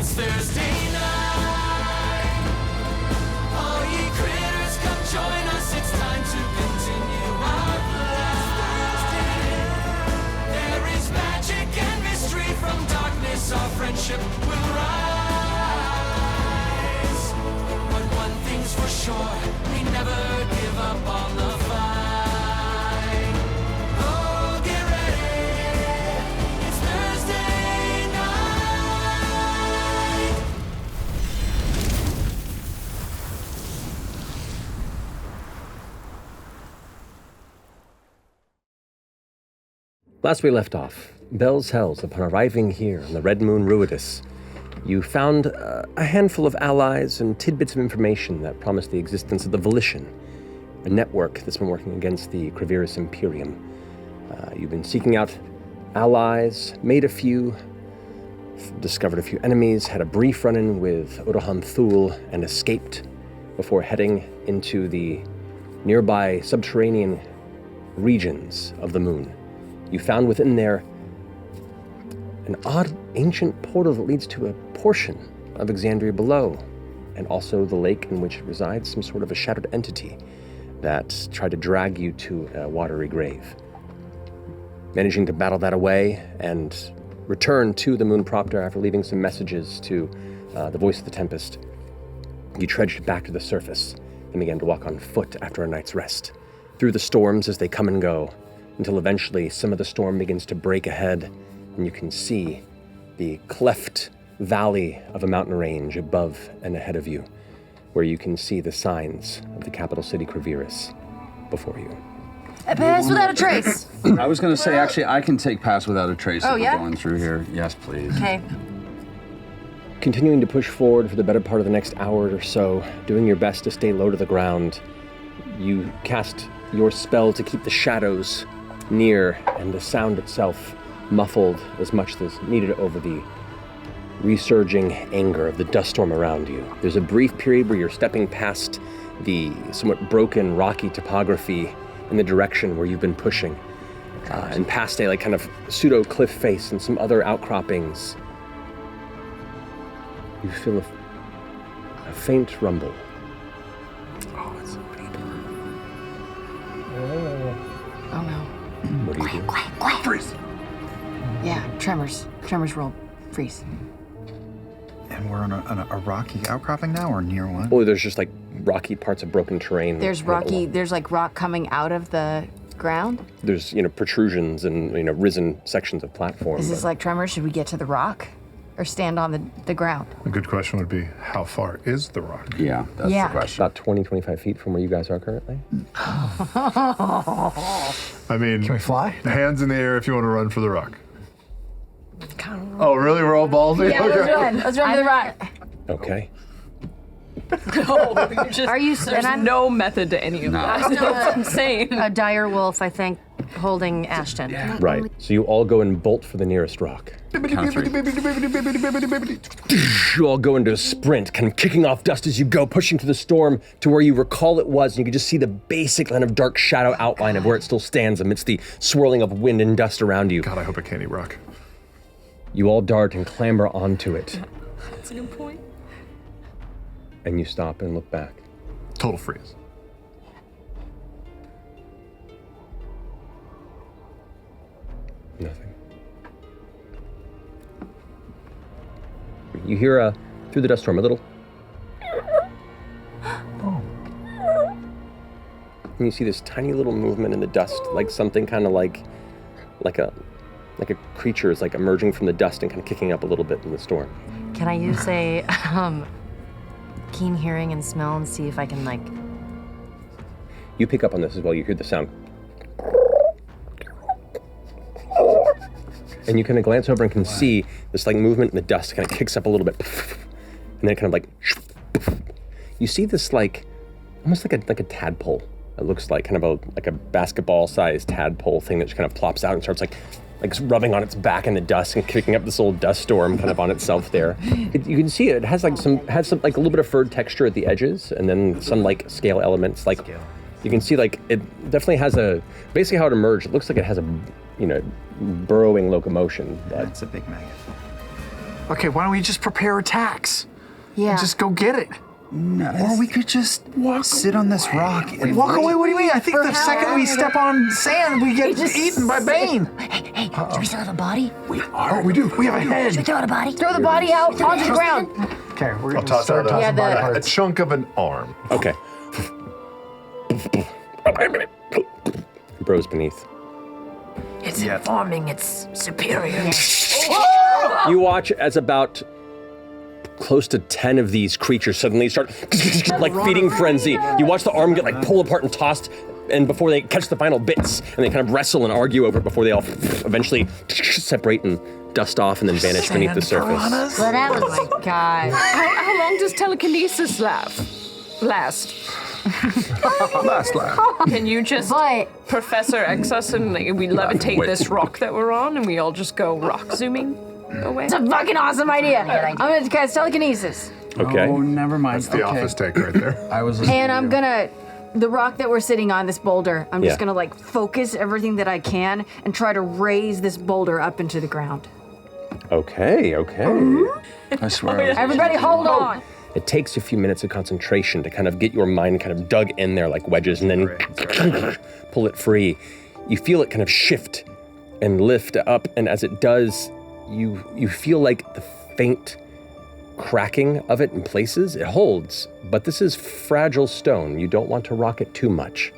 It's Thursday night. All ye critters, come join us. It's time to continue our flight. There is magic and mystery from darkness. Our friendship will rise. But one thing's for sure, we never give up on the fight. Oh, get ready. It's Thursday night. Last we left off, bells hells upon arriving here on the Red Moon Ruidis. You found a handful of allies and tidbits of information that promised the existence of the Volition, a network that's been working against the Kreviris Imperium. You've been seeking out allies, made a few, discovered a few enemies, had a brief run-in with Odohan Thul, and escaped before heading into the nearby subterranean regions of the moon. You found within there an odd ancient portal that leads to a portion of Exandria below, and also the lake in which resides some sort of a shadowed entity that tried to drag you to a watery grave. Managing to battle that away and return to the Moon Propter after leaving some messages to the Voice of the Tempest, you trudged back to the surface and began to walk on foot after a night's rest, through the storms as they come and go, until eventually some of the storm begins to break ahead, and you can see the cleft valley of a mountain range above and ahead of you, where you can see the signs of the capital city Kreviris before you. Pass without a trace. I was going to say, actually, I can take pass without a trace Oh, if yeah? we're going through here. Yes, please. Okay. Continuing to push forward for the better part of the next hour or so, doing your best to stay low to the ground, you cast your spell to keep the shadows near and the sound itself muffled as much as needed over the resurging anger of the dust storm around you. There's a brief period where you're stepping past the somewhat broken, rocky topography in the direction where you've been pushing, and past a kind of pseudo cliff face and some other outcroppings. You feel a faint rumble. Oh, it's so deep. Oh no. What do you do? Quiet. Freeze. Yeah, tremors. Tremors roll. Freeze. And we're on a rocky outcropping now, or near one? Oh, there's just rocky parts of broken terrain. There's rock coming out of the ground? There's, protrusions and, risen sections of platform. Is this like tremors? Should we get to the rock? Or stand on the ground? A good question would be, how far is the rock? Yeah, that's the question. About 20, 25 feet from where you guys are currently. I mean, Can we fly? Hands in the air if you want to run for the rock. Oh, really? We're all ballsy? Yeah, let's run to the rock. Okay. Are you? There's no method to any of that. It's insane. A dire wolf, I think, holding Ashton. Yeah. Right. So you all go and bolt for the nearest rock. Count of 3. You all go into a sprint, kind of kicking off dust as you go, pushing through the storm to where you recall it was, and you can just see the basic kind of dark shadow outline of where it still stands amidst the swirling of wind and dust around you. God, I hope it can't eat rock. You all dart and clamber onto it, That's a good point. and you stop and look back. Total freeze. Nothing. You hear through the dust storm a little. And you see this tiny little movement in the dust, like something kind of like a creature is emerging from the dust and kind of kicking up a little bit in the storm. Can I use a keen hearing and smell and see if I can You pick up on this as well. You hear the sound. And you kind of glance over and can see this movement in the dust kind of kicks up a little bit. And then kind of you see this almost like a tadpole. It looks like kind of a basketball-sized tadpole thing that just kind of plops out and starts like rubbing on its back in the dust and kicking up this old dust storm kind of on itself there. You can see it has some a little bit of furred texture at the edges, and then some scale elements. You can see it definitely has basically how it emerged. It looks like it has a burrowing locomotion. But That's a big maggot. Okay, why don't we just prepare attacks? Yeah. Just go get it. No, or we could just sit on this rock and Walk away? What do you mean? I think For the how second we long? step on sand, we get eaten by Bane. Hey, do we still have a body? Oh, we do. We have a head. Should we throw out a body? Throw the body out onto the ground. Okay, we're I'll gonna toss start out tossing Yeah, body the- a parts. chunk of an arm. Okay. Bros beneath. It's informing. It's superior. You watch as about close to 10 of these creatures suddenly start like feeding frenzy. You watch the arm get like pulled apart and tossed, and before they catch the final bits, and they kind of wrestle and argue over it before they all eventually separate and dust off and then vanish beneath the surface. Well, that was my God. How long does telekinesis last? Last laugh. Can you just But Professor X us and like, we levitate Wait. this rock that we're on and we all just go rock zooming away? it's a fucking awesome idea. I'm gonna cast telekinesis. Okay. Oh, never mind. That's the office take right there. I was. And I'm gonna, the rock that we're sitting on, this boulder, I'm just Yeah. gonna like focus everything that I can and try to raise this boulder up into the ground. Okay. I swear. I was- Everybody hold on. It takes a few minutes of concentration to kind of get your mind kind of dug in there like wedges and then pull it free. You feel it kind of shift and lift up, and as it does, you feel like the faint cracking of it in places. It holds, but this is fragile stone. You don't want to rock it too much.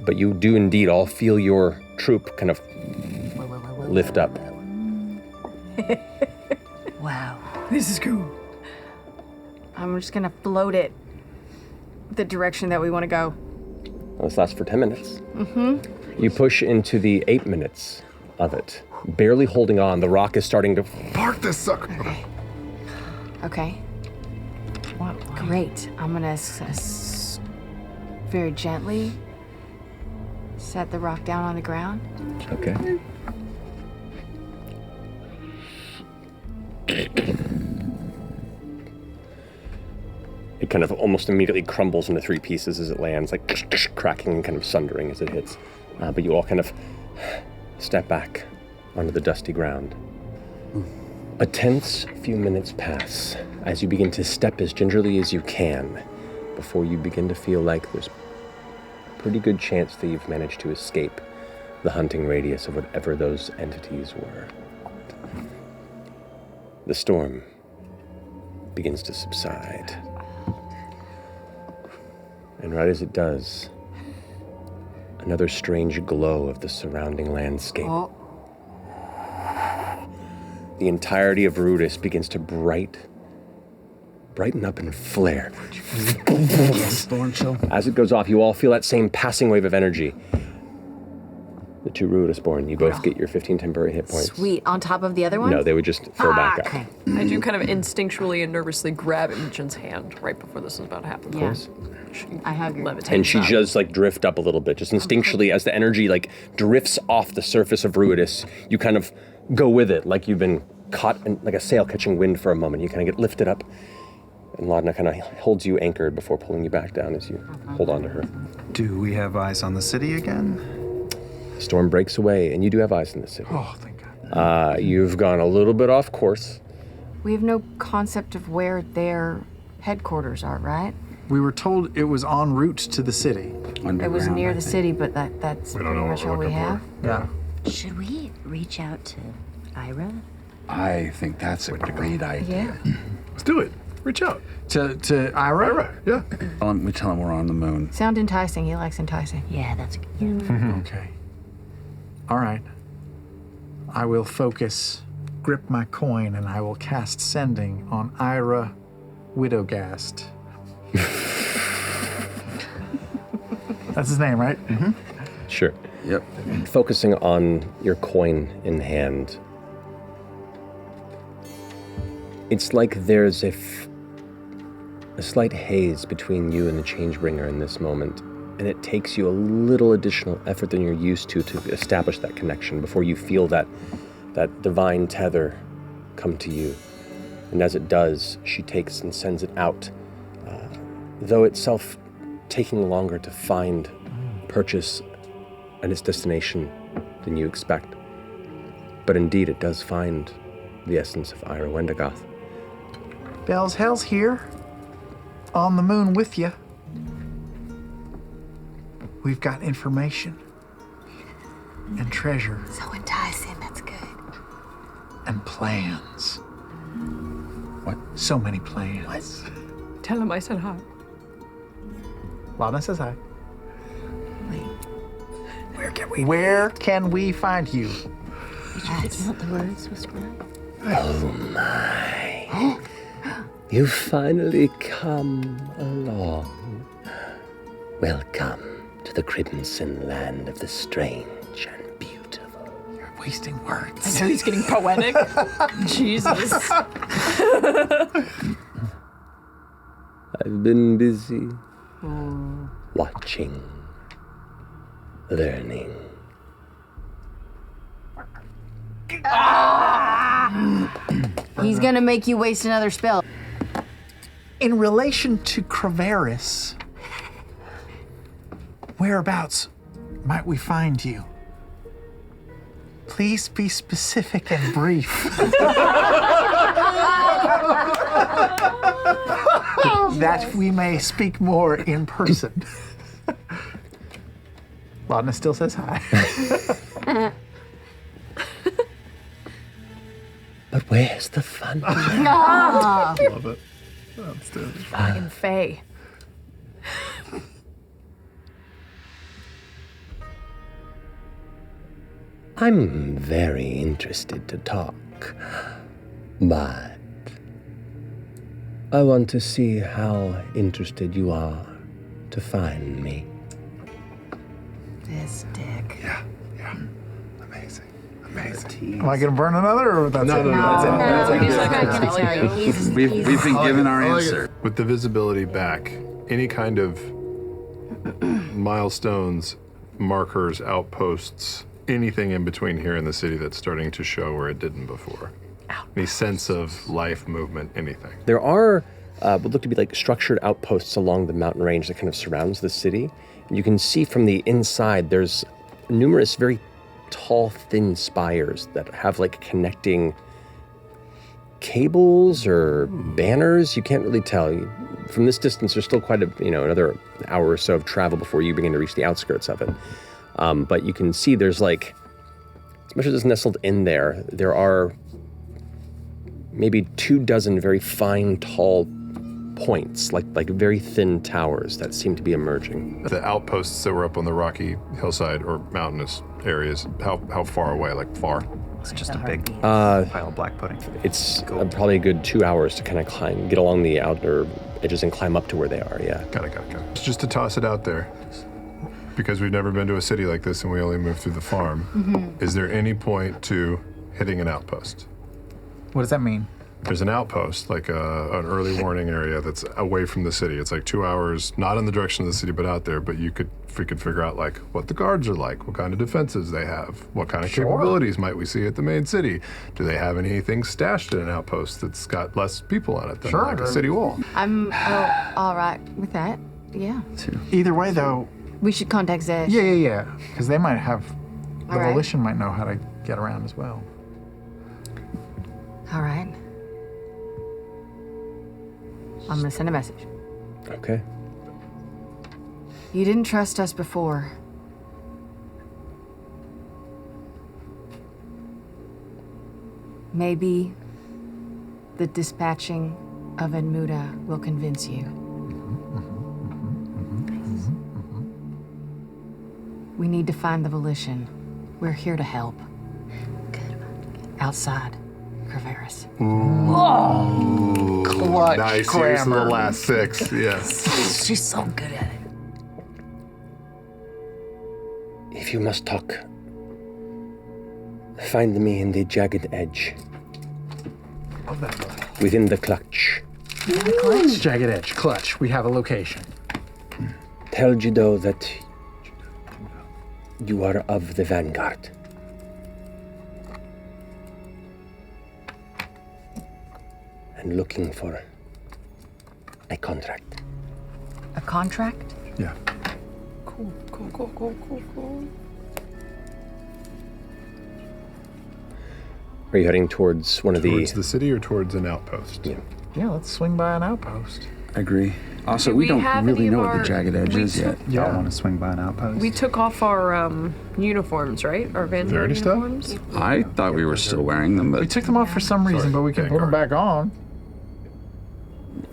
But you do indeed all feel your troop kind of lift up. Wow. This is cool. I'm just gonna float it the direction that we want to go. This lasts for 10 minutes. You push into the 8 minutes of it, barely holding on. The rock is starting to. Park this sucker. Okay. Great. I'm gonna very gently set the rock down on the ground. Okay. It kind of almost immediately crumbles into 3 pieces as it lands, like cracking and kind of sundering as it hits. But you all kind of step back onto the dusty ground. A tense few minutes pass as you begin to step as gingerly as you can before you begin to feel like there's a pretty good chance that you've managed to escape the hunting radius of whatever those entities were. The storm begins to subside. And right as it does, another strange glow of the surrounding landscape. The entirety of Rudis begins to brighten up and flare. As it goes off, you all feel that same passing wave of energy. The 2 Rudisborn, you both get your 15 temporary hit points. Sweet. On top of the other one? No, they would just fill back up. Okay. I do kind of instinctually and nervously grab Imogen's hand right before this is about to happen. Yeah. She I hug her. levitates And she up. does like drift up a little bit, just instinctually as the energy like drifts off the surface of Ruidus, you kind of go with it like you've been caught in like a sail catching wind for a moment. You kind of get lifted up, and Laudna kind of holds you anchored before pulling you back down as you hold on to her. Do we have eyes on the city again? The storm breaks away, and you do have eyes in the city. Oh, thank God. You've gone a little bit off course. We have no concept of where their headquarters are, right? We were told it was en route to the city. It was near the city, but that's We pretty don't know what much we're all we looking have. for. Yeah. Should we reach out to Ira? I think that's a great idea. Yeah. Let's do it. Reach out. To Ira? Right. Yeah. We tell him we're on the moon. Sound enticing. He likes enticing. Yeah, that's yeah. Okay. All right. I will focus, grip my coin, and I will cast Sending on Ira Widowgast. That's his name, right? Mm-hmm. Sure. Yep. Focusing on your coin in hand, it's like there's a slight haze between you and the Changebringer in this moment, and it takes you a little additional effort than you're used to establish that connection before you feel that divine tether come to you. And as it does, she takes and sends it out, though itself taking longer to find, purchase, and its destination than you expect. But indeed, it does find the essence of Ira Wendigoth. Bells Hell's here. On the moon with you. We've got information. And treasure. So enticing, that's good. And plans. What? So many plans. What? Tell him I said hi. Lana says hi. Where can we find you? That's not the words whispered. Oh my. You've finally come along. Welcome to the crimson land of the strange and beautiful. You're wasting words. I know he's getting poetic. Jesus. I've been busy watching, learning. He's gonna make you waste another spell. In relation to Kreviris, whereabouts might we find you? Please be specific and brief. That we may speak more in person. Laudna still says hi. But where's the fun? Love it. Outstanding. Fucking Faye. I'm very interested to talk, but I want to see how interested you are to find me. This dick. Yeah. Amazing. Amazing. Am I gonna burn another, or that's it? We've been given our I like answer. it. With the visibility back, any kind of milestones, markers, outposts, anything in between here in the city that's starting to show where it didn't before? Any sense of life, movement, anything? There are what look to be like structured outposts along the mountain range that kind of surrounds the city. And you can see from the inside there's numerous very tall, thin spires that have like connecting cables or banners. You can't really tell. From this distance, there's still quite another hour or so of travel before you begin to reach the outskirts of it. But you can see there's like, as much as it's nestled in there, there are maybe 24 very fine, tall points, like very thin towers that seem to be emerging. The outposts that were up on the rocky hillside or mountainous areas, how far away? Like far? It's just a big pile of black pudding. It's probably a good 2 hours to kind of get along the outer edges and climb up to where they are, yeah. Got it. Just to toss it out there, because we've never been to a city like this and we only moved through the farm, is there any point to hitting an outpost? What does that mean? There's an outpost, like an early warning area that's away from the city. It's like 2 hours, not in the direction of the city, but out there. But we could figure out like what the guards are like, what kind of defenses they have, what kind of capabilities might we see at the main city. Do they have anything stashed in an outpost that's got less people on it than like a city wall? I'm all right with that. Yeah. Either way, though. We should contact Zesh. Yeah. Because they might have, the All right. Volition might know how to get around as well. All right. I'm gonna send a message. Okay. You didn't trust us before. Maybe the dispatching of Enmuda will convince you. We need to find the Volition. We're here to help. Outside Kreviris. Clutch Nice, here's to the last 6, yes. She's so good at it. If you must talk, find me in the jagged edge. Within the clutch. Jagged edge, clutch. We have a location. Tell Judo that you are of the Vanguard. And looking for a contract. A contract? Yeah. Cool. Are you heading towards one of Towards the city or towards an outpost? Yeah. Yeah, let's swing by an outpost. I agree. Also, Do we we don't have really any of know what our- the jagged edge we is yet. Y'all want to swing by an outpost? We took off our uniforms, right? Our Vanguard Already stuff? uniforms? I thought we were still wearing them, We but took them off for some reason, but we can put them back on.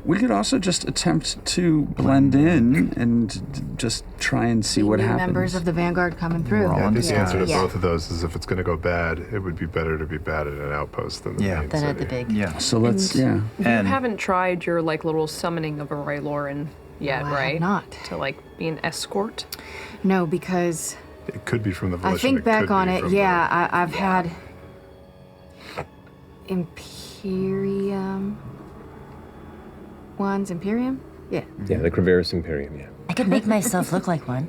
we could also just attempt to blend in and just try and see what New happens. members of the Vanguard coming through. We're all Yeah, in the answer to disguise. Yeah. both of those is if it's going to go bad, it would be better to be bad at an outpost than the Yeah. main Then at the city. big. Yeah. So let's, And- You And haven't tried your little summoning of a Ryloran yet, No, I have right? not. To be an escort. No, because It could be from the I volition. think it back could on be it, from yeah, I've had Imperium ones. Imperium? Yeah. Yeah, the Kreviris Imperium, yeah. I could make myself look like one.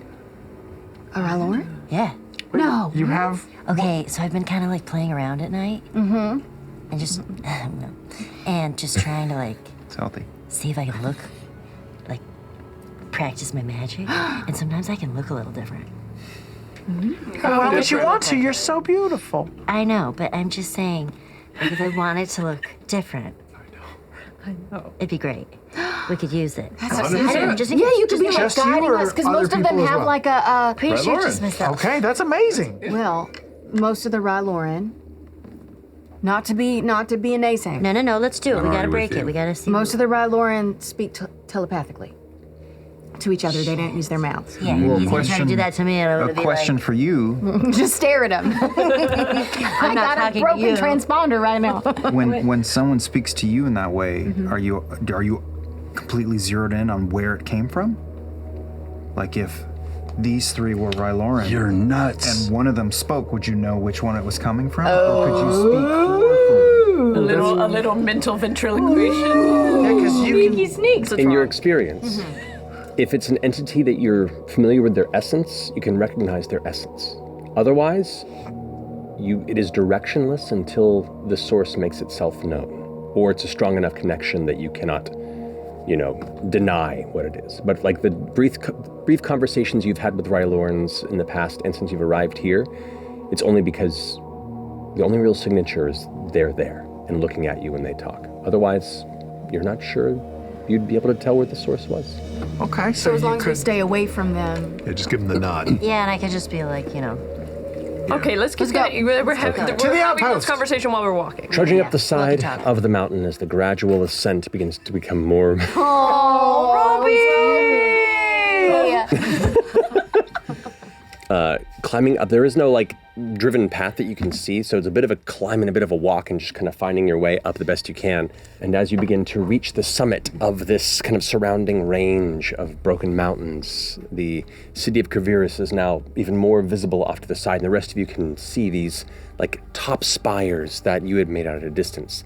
A Ryloran? Yeah. No. You have Okay, so I've been kind of playing around at night. Mm-hmm. And just, and just trying to it's healthy. see if I can look, practice my magic. And sometimes I can look a little different. why would you want to? You're so beautiful. I know, but I'm just saying, if I wanted to look different, I know. it'd be great. We could use it. That's I don't know, just in yeah, case- you could be Just you guiding or us because other most of them people as have well? a. Pretty sure just myself. Okay, that's amazing. Well, most of the Ryloran. Not to be a naysayer. No, let's do it. I'm We gotta already break with it. you. We gotta see. Most of the Ryloran speak telepathically to each other. They don't use their mouths. Yeah, Well, he's gonna try to question- do that to me, and I A would be question like, for you: Just stare at them. I not got a talking to broken you. transponder right now. when someone speaks to you in that way, are you completely zeroed in on where it came from? Like if these three were Ryloran You're nuts. and one of them spoke, would you know which one it was coming from? Or could you speak for A little mental ventriloquation. Yeah, because you can. Sneaks. In your experience, if it's an entity that you're familiar with their essence, you can recognize their essence. Otherwise, it is directionless until the source makes itself known, or it's a strong enough connection that you cannot, deny what it is. But like the brief conversations you've had with Rylorans in the past, and since you've arrived here, it's only because the only real signature is they're there and looking at you when they talk. Otherwise, you're not sure you'd be able to tell where the source was. Okay, So as you long as we could. stay away from them. Yeah, just give them the nod. yeah, and I could just be like, Okay, let's keep Let's go. going. We're having the this outpost. conversation while we're walking. Trudging up the We'll side have to talk. of the mountain as the gradual ascent begins to become more. Climbing up, there is no driven path that you can see, so it's a bit of a climb and a bit of a walk and just kind of finding your way up the best you can. And as you begin to reach the summit of this kind of surrounding range of broken mountains, the city of Kreviris is now even more visible off to the side, and the rest of you can see these top spires that you had made out at a distance.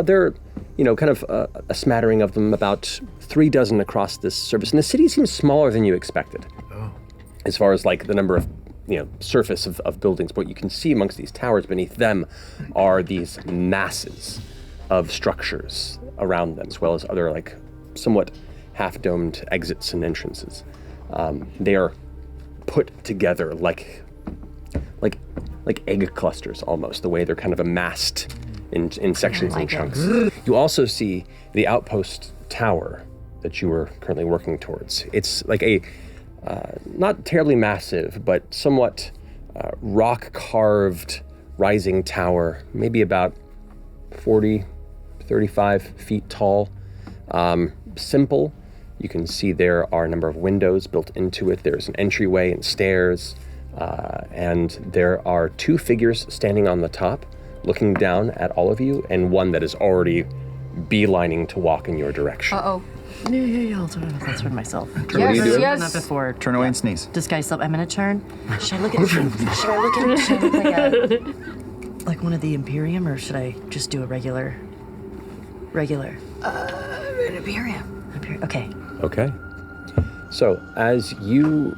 They're, kind of a smattering of them, about 3 dozen across this surface, and the city seems smaller than you expected. As far as the number of surface of buildings, but what you can see amongst these towers beneath them are these masses of structures around them, as well as other somewhat half-domed exits and entrances. They are put together like egg clusters almost, the way they're kind of amassed in sections and chunks. You also see the outpost tower that you were currently working towards. It's like a not terribly massive, but somewhat rock-carved rising tower, maybe about 40, 35 feet tall. Simple. You can see there are a number of windows built into it. There's an entryway and stairs, and there are 2 figures standing on the top, looking down at all of you, and one that is already beelining to walk in your direction. Uh-oh. Yeah, I'll transfer myself. What are you doing? Not before. Turn away and sneeze. Disguise self. I'm gonna turn. Should I look like one of the Imperium, or should I just do a regular? An Imperium. Okay. Okay. So, as you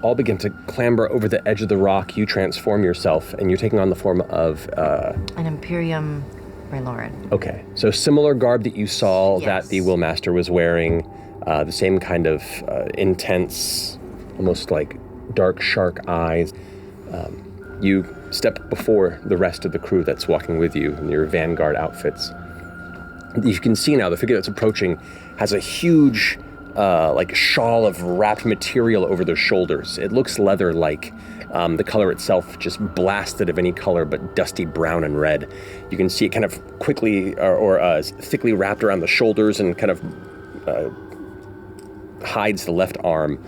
all begin to clamber over the edge of the rock, you transform yourself, and you're taking on the form of, An Imperium Ryloran. okay, so similar garb that you saw Yes. that the Willmaster was wearing, the same kind of intense, almost like dark shark eyes. You step before the rest of the crew that's walking with you in your vanguard outfits. You can see now the figure that's approaching has a huge shawl of wrapped material over their shoulders. It looks leather-like. The color itself just blasted of any color but dusty brown and red. You can see it kind of quickly or thickly wrapped around the shoulders and kind of hides the left arm.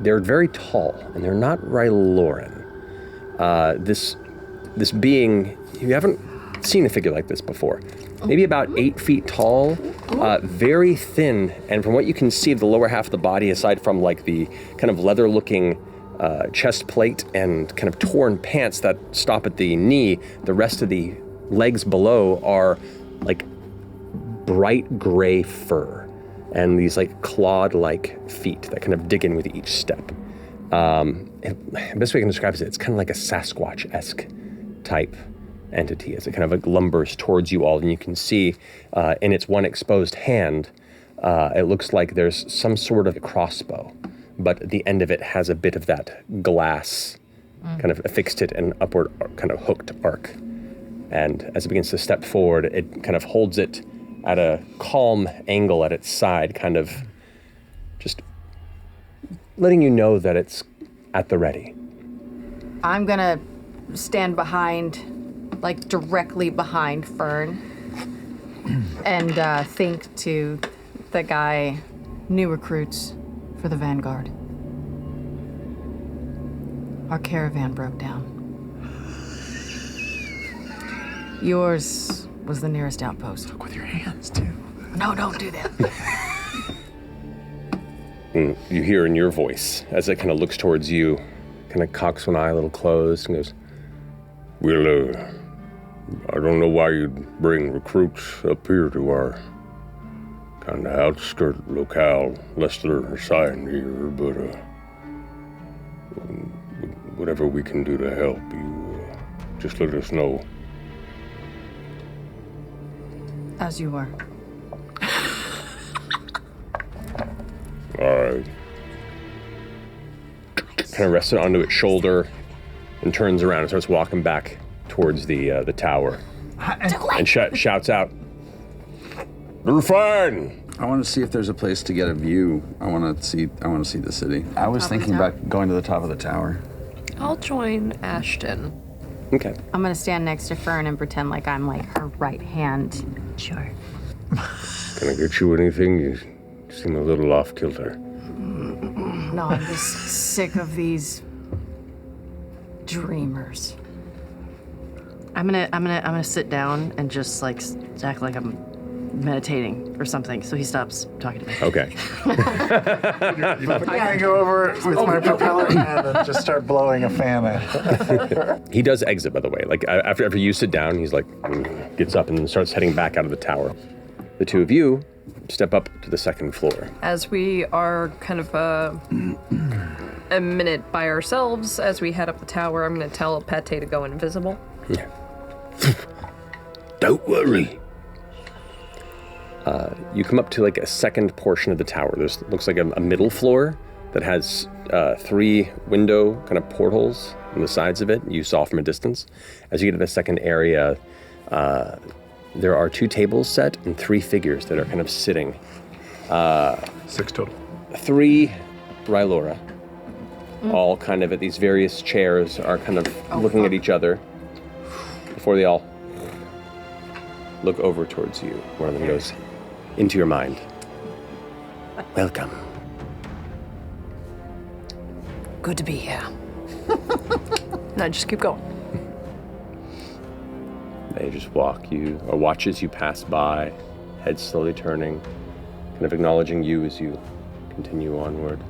They're very tall, and they're not Ryloran. This being, you haven't seen a figure like this before. Maybe about 8 feet tall, very thin, and from what you can see, the lower half of the body, aside from like the kind of leather-looking chest plate and kind of torn pants that stop at the knee, the rest of the legs below are like bright gray fur and these like clawed-like feet that kind of dig in with each step. The best way I can describe it is it's kind of like a Sasquatch-esque type entity as it kind of like lumbers towards you all, and you can see in its one exposed hand, it looks like there's some sort of crossbow, but the end of it has a bit of that glass kind of affixed it in an upward kind of hooked arc. And as it begins to step forward, it kind of holds it at a calm angle at its side, kind of just letting you know that it's at the ready. I'm gonna stand behind, like directly behind Fern, and think to the guy, new recruits for the Vanguard. Our caravan broke down. Yours was the nearest outpost. Look with your hands, too. No, don't do that. And you hear in your voice, as it kind of looks towards you, kind of cocks one eye a little closed and goes, "Well, I don't know why you'd bring recruits up here to our kind of outskirt locale, lest they're assigned here, but whatever we can do to help you, just let us know." As you were. All right. Kind of rests it onto its shoulder and turns around and starts walking back towards the tower. And shouts out, "They're fine!" I want to see if there's a place to get a view. I want to see the city. I was thinking about going to the top of the tower. I'll join Ashton. Okay. I'm gonna stand next to Fern and pretend like I'm like her right hand. Sure. Can I get you anything? You seem a little off kilter. No, I'm just sick of these dreamers. I'm gonna sit down and just like act like I'm meditating or something. So he stops talking to me. Okay. I'm gonna go over with my propeller hand and just start blowing a fan at her. He does exit, by the way. Like after you sit down, he's like, gets up and starts heading back out of the tower. The two of you step up to the second floor. As we are kind of a minute by ourselves, as we head up the tower, I'm going to tell Pate to go invisible. Yeah. Don't worry. You come up to like a second portion of the tower. There's looks like a middle floor that has 3 window kind of portals on the sides of it. You saw from a distance. As you get to the second area, there are 2 tables set and 3 figures that are kind of sitting. 6 total. 3 Rylora, all kind of at these various chairs, are kind of looking at each other before they all look over towards you. One of them goes, "Into your mind. Welcome." Good to be here. No, just keep going. They just watch as you pass by, head slowly turning, kind of acknowledging you as you continue onward.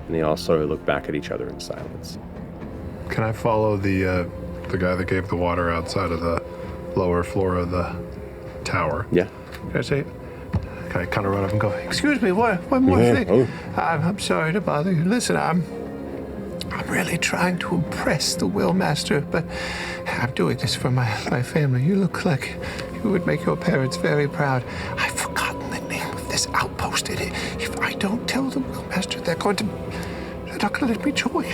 And they all slowly look back at each other in silence. Can I follow the guy that gave the water outside of the lower floor of the tower? Yeah. Can I say, can I kind of run up and go, "Excuse me, one more thing. Oh. I'm sorry to bother you. Listen, I'm really trying to impress the Willmaster, but I'm doing this for my family. You look like you would make your parents very proud. I've forgotten the name of this outpost. If I don't tell the Willmaster, they're not going to let me join.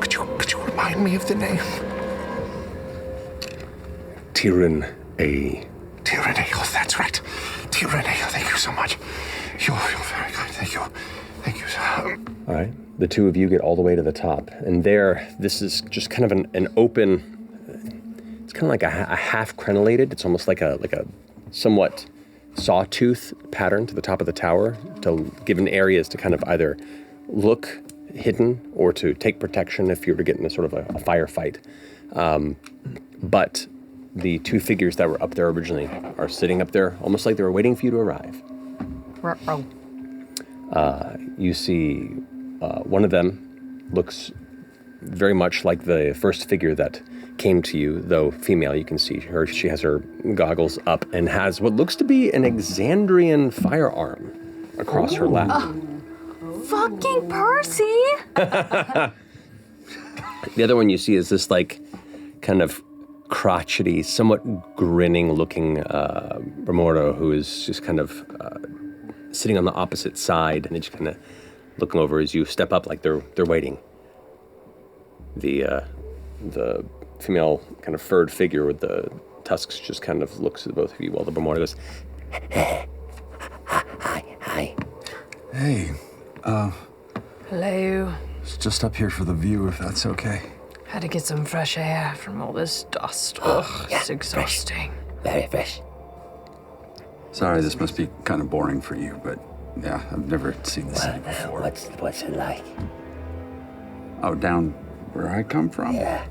Could you Remind me of the name. Tyranny. Tyranny. Oh, that's right. Tyranny. Thank you so much. You're very kind. Thank you. Thank you, sir. All right. The two of you get all the way to the top. And there, this is just kind of an open, it's kind of like a half crenellated. It's almost like a somewhat sawtooth pattern to the top of the tower to give an areas to kind of either look hidden or to take protection if you were to get in a sort of a firefight. But the two figures that were up there originally are sitting up there almost like they were waiting for you to arrive. You see one of them looks very much like the first figure that came to you, though female. You can see her. She has her goggles up and has what looks to be an Exandrian firearm across her lap. Fucking Percy! The other one you see is this like kind of crotchety, somewhat grinning looking Remordo who is just kind of sitting on the opposite side and just kind of looking over as you step up like they're waiting. The female kind of furred figure with the tusks just kind of looks at both of you while the Remordo goes, hi. Hey, Hello. it's just up here for the view, if that's okay. Had to get some fresh air from all this dust. Ugh, it's exhausting. Very fresh. Sorry, this must be kind of boring for you, but yeah, I've never seen the city before. What's it like? Oh, down where I come from? Yeah.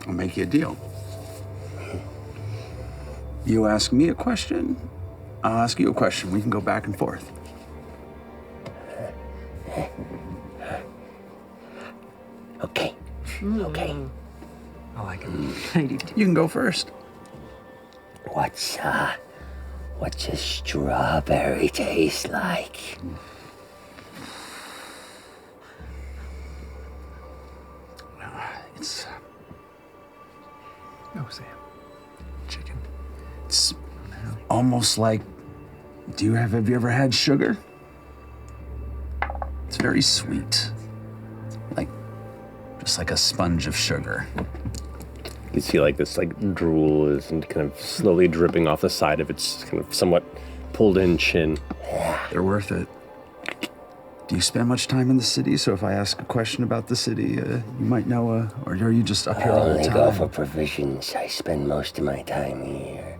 I'll make you a deal. You ask me a question, I'll ask you a question. We can go back and forth. Okay. Okay. I like it. You can go first. What's a strawberry taste like? It's No, Sam. Chicken. It's almost like, have you ever had sugar? It's very sweet. Just like a sponge of sugar. You see like this like drool is kind of slowly dripping off the side of its kind of somewhat pulled in chin. They're worth it. Do you spend much time in the city? So if I ask a question about the city, you might know, or are you just up here all the I only time? go for provisions. I spend most of my time here.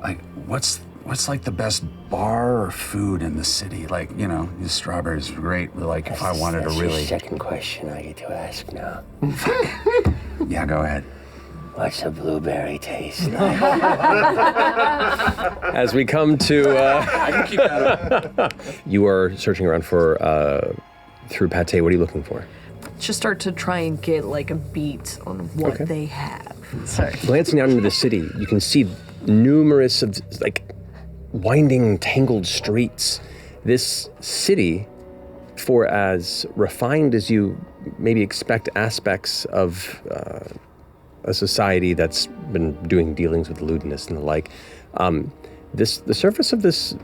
Like, what's like the best bar or food in the city? Like, the strawberries are great, but like if I wanted to That's really... your second question I get to ask now. Yeah, go ahead. What's a blueberry taste like? As we come to, I can keep that up. you are searching around for, through Pate, what are you looking for? Just start to try and get like a beat on what they have. Sorry. Glancing out into the city, you can see numerous of like winding, tangled streets. This city, for as refined as you maybe expect aspects of a society that's been doing dealings with lewdness and the like, the surface of this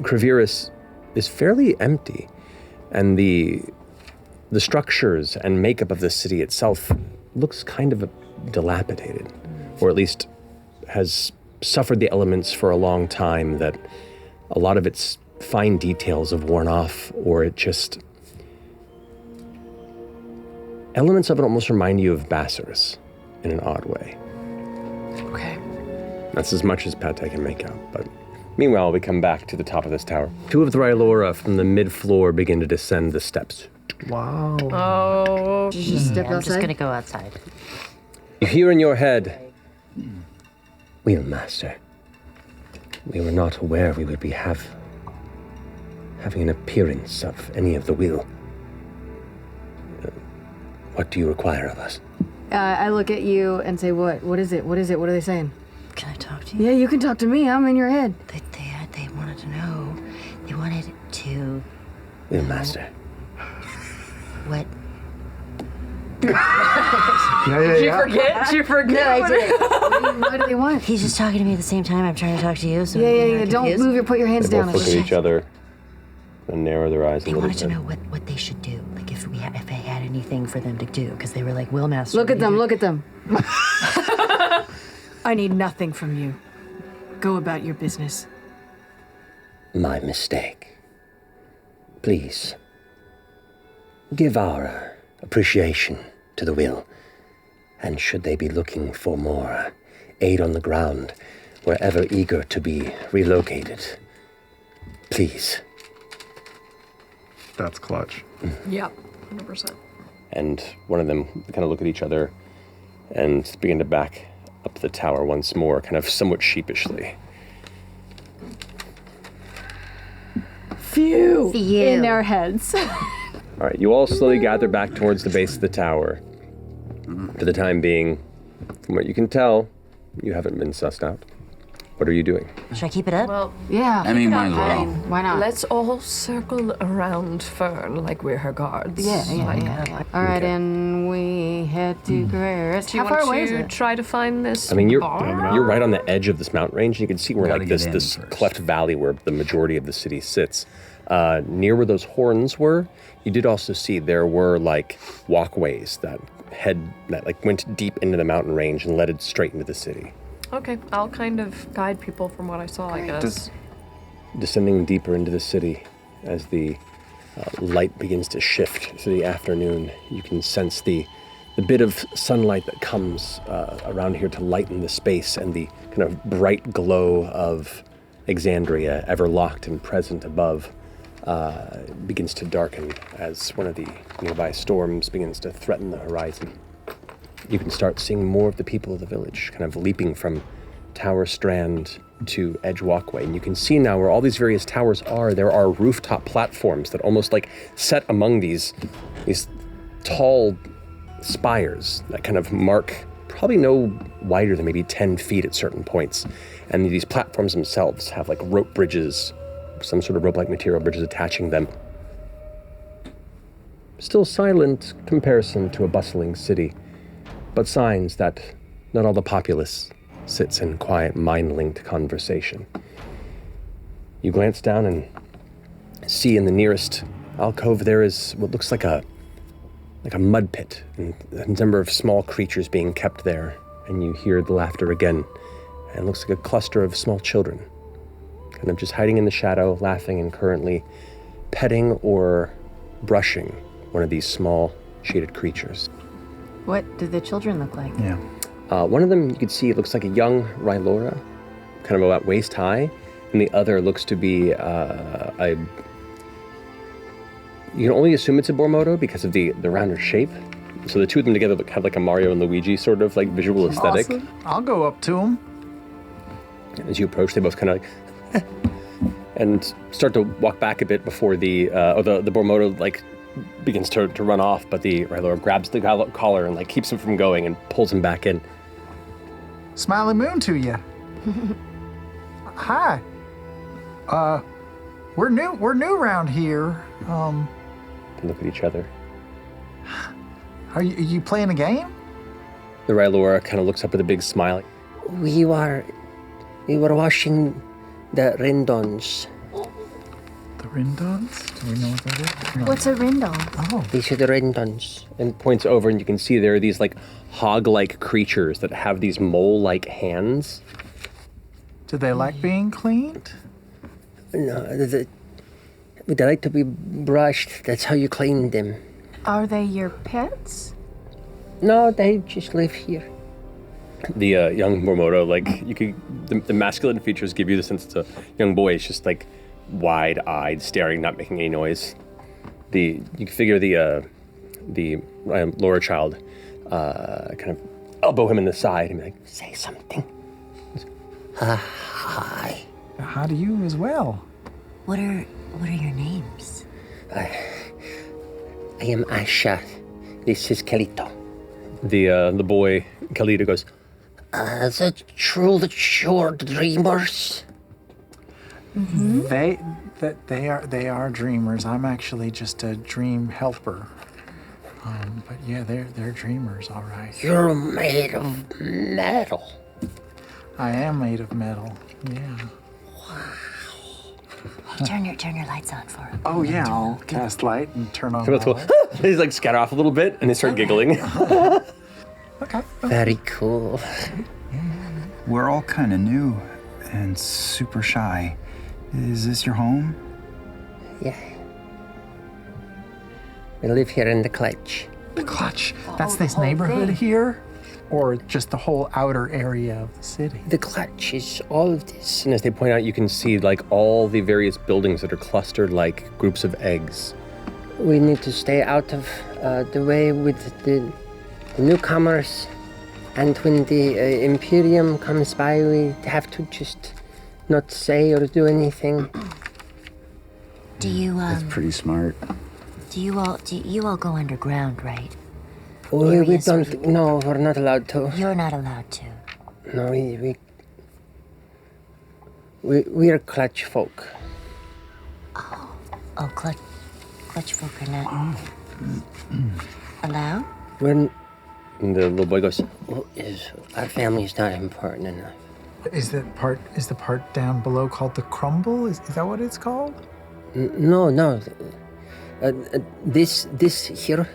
Kreviris is fairly empty, and the structures and makeup of the city itself looks kind of dilapidated, or at least has suffered the elements for a long time that a lot of its fine details have worn off, or it just... Elements of it almost remind you of Bassaris in an odd way. Okay. That's as much as Pate can make out, but meanwhile we come back to the top of this tower. Two of the Rylora from the mid-floor begin to descend the steps. Wow. Oh. Did you just step I'm just outside? gonna go outside. You hear in your head, Wheelmaster, we were not aware we would be having an appearance of any of the wheel. What do you require of us? I look at you and say, what? What is it? What is it? What are they saying? Can I talk to you? Yeah, you can talk to me. I'm in your head. They wanted to know. They wanted to. Wheelmaster. What? Did you forget? Did you forget? No, I did. What do they want? He's just talking to me at the same time. I'm trying to talk to you. So Yeah. Don't move your, put your hands They down. both look at each other and narrow their eyes a They little wanted bit. to know what they should do. Like if I had anything for them to do, because they were like, Willmaster. Look at them, look at them. I need nothing from you. Go about your business. My mistake. Please, give our appreciation to the will. And should they be looking for more aid on the ground, we're ever eager to be relocated. Please. That's clutch. Yep, 100%. And one of them kind of look at each other and begin to back up the tower once more, kind of somewhat sheepishly. Phew. In their heads. All right, you all slowly gather back towards the base of the tower. For the time being, from what you can tell, you haven't been sussed out. What are you doing? Should I keep it up? Well, Yeah. I mean, might as well. Why not? let's all circle around Fern like we're her guards. Yeah. All right, and we head to Kreviris. Do you How far want away is to it? try to find this I mean, you're bar? right on the edge of this mountain range. You can see where Gotta like get this in this first. cleft valley where the majority of the city sits. Near where those horns were, you did also see there were like walkways that went deep into the mountain range and led it straight into the city. Okay, I'll kind of guide people from what I saw, I guess. Descending deeper into the city as the light begins to shift through the afternoon, you can sense the bit of sunlight that comes around here to lighten the space, and the kind of bright glow of Exandria, ever locked and present above, begins to darken as one of the nearby storms begins to threaten the horizon. You can start seeing more of the people of the village kind of leaping from Tower Strand to Edge Walkway. And you can see now where all these various towers are, there are rooftop platforms that almost like set among these tall spires that kind of mark probably no wider than maybe 10 feet at certain points. And these platforms themselves have like rope bridges, some sort of rope-like material bridges attaching them. Still silent comparison to a bustling city, but signs that not all the populace sits in quiet, mind-linked conversation. You glance down and see in the nearest alcove there is what looks like a mud pit, and a number of small creatures being kept there, and you hear the laughter again, and it looks like a cluster of small children, kind of just hiding in the shadow, laughing, and currently petting or brushing one of these small, shaded creatures. What do the children look like? Yeah. One of them you can see looks like a young Rylora, kind of about waist high, and the other looks to be you can only assume it's a Bormodo because of the rounder shape. So the two of them together have like a Mario and Luigi sort of like visual aesthetic. Awesome. I'll go up to him. As you approach, they both kind of like and start to walk back a bit before the Bormodo like begins to run off, but the Rylora grabs the collar and like keeps him from going and pulls him back in. Smiley moon to you. Hi. We're new around here. They look at each other. Are you playing a game? The Rylora kind of looks up with a big smile. We were watching the Rindons. The Rindons? Do we know what that is? No. What's a rindle? Oh. These are the Rindons. And points over, and you can see there are these like hog-like creatures that have these mole-like hands. Do they like being cleaned? No, they like to be brushed. That's how you clean them. Are they your pets? No, they just live here. The young Bormodo, like you could, the masculine features give you the sense it's a young boy. It's just like wide-eyed, staring, not making any noise. You can figure the Laura child kind of elbow him in the side and be like, Say something. Hi. How do you as well? What are your names? I am Asha. This is Kalito. The boy Kalita goes, Is it true that you're the dreamers? Mm-hmm. They are dreamers. I'm actually just a dream helper. But yeah, they're dreamers, all right. You're made of metal. I am made of metal. Yeah. Hey, turn your lights on for him. Oh yeah, I'll cast light and turn on. Come up to He's like scatter off a little bit, and they start giggling. Okay. Very cool. We're all kind of new and super shy. Is this your home? Yeah. We live here in the clutch. The clutch. That's the this whole neighborhood thing. here, or just the whole outer area of the city? The clutch is all of this. And as they point out, you can see like all the various buildings that are clustered like groups of eggs. We need to stay out of the way with the newcomers. And when the Imperium comes by, we have to just not say or do anything. Do you That's pretty smart. do you all go underground, right? We Areas where don't. No, we're not allowed to. You're not allowed to. No, we're clutch folk. Oh, clutch folk are not allowed. When And the little boy goes, well, our family's not important enough. Is the part down below called the crumble? Is that what it's called? No. This here,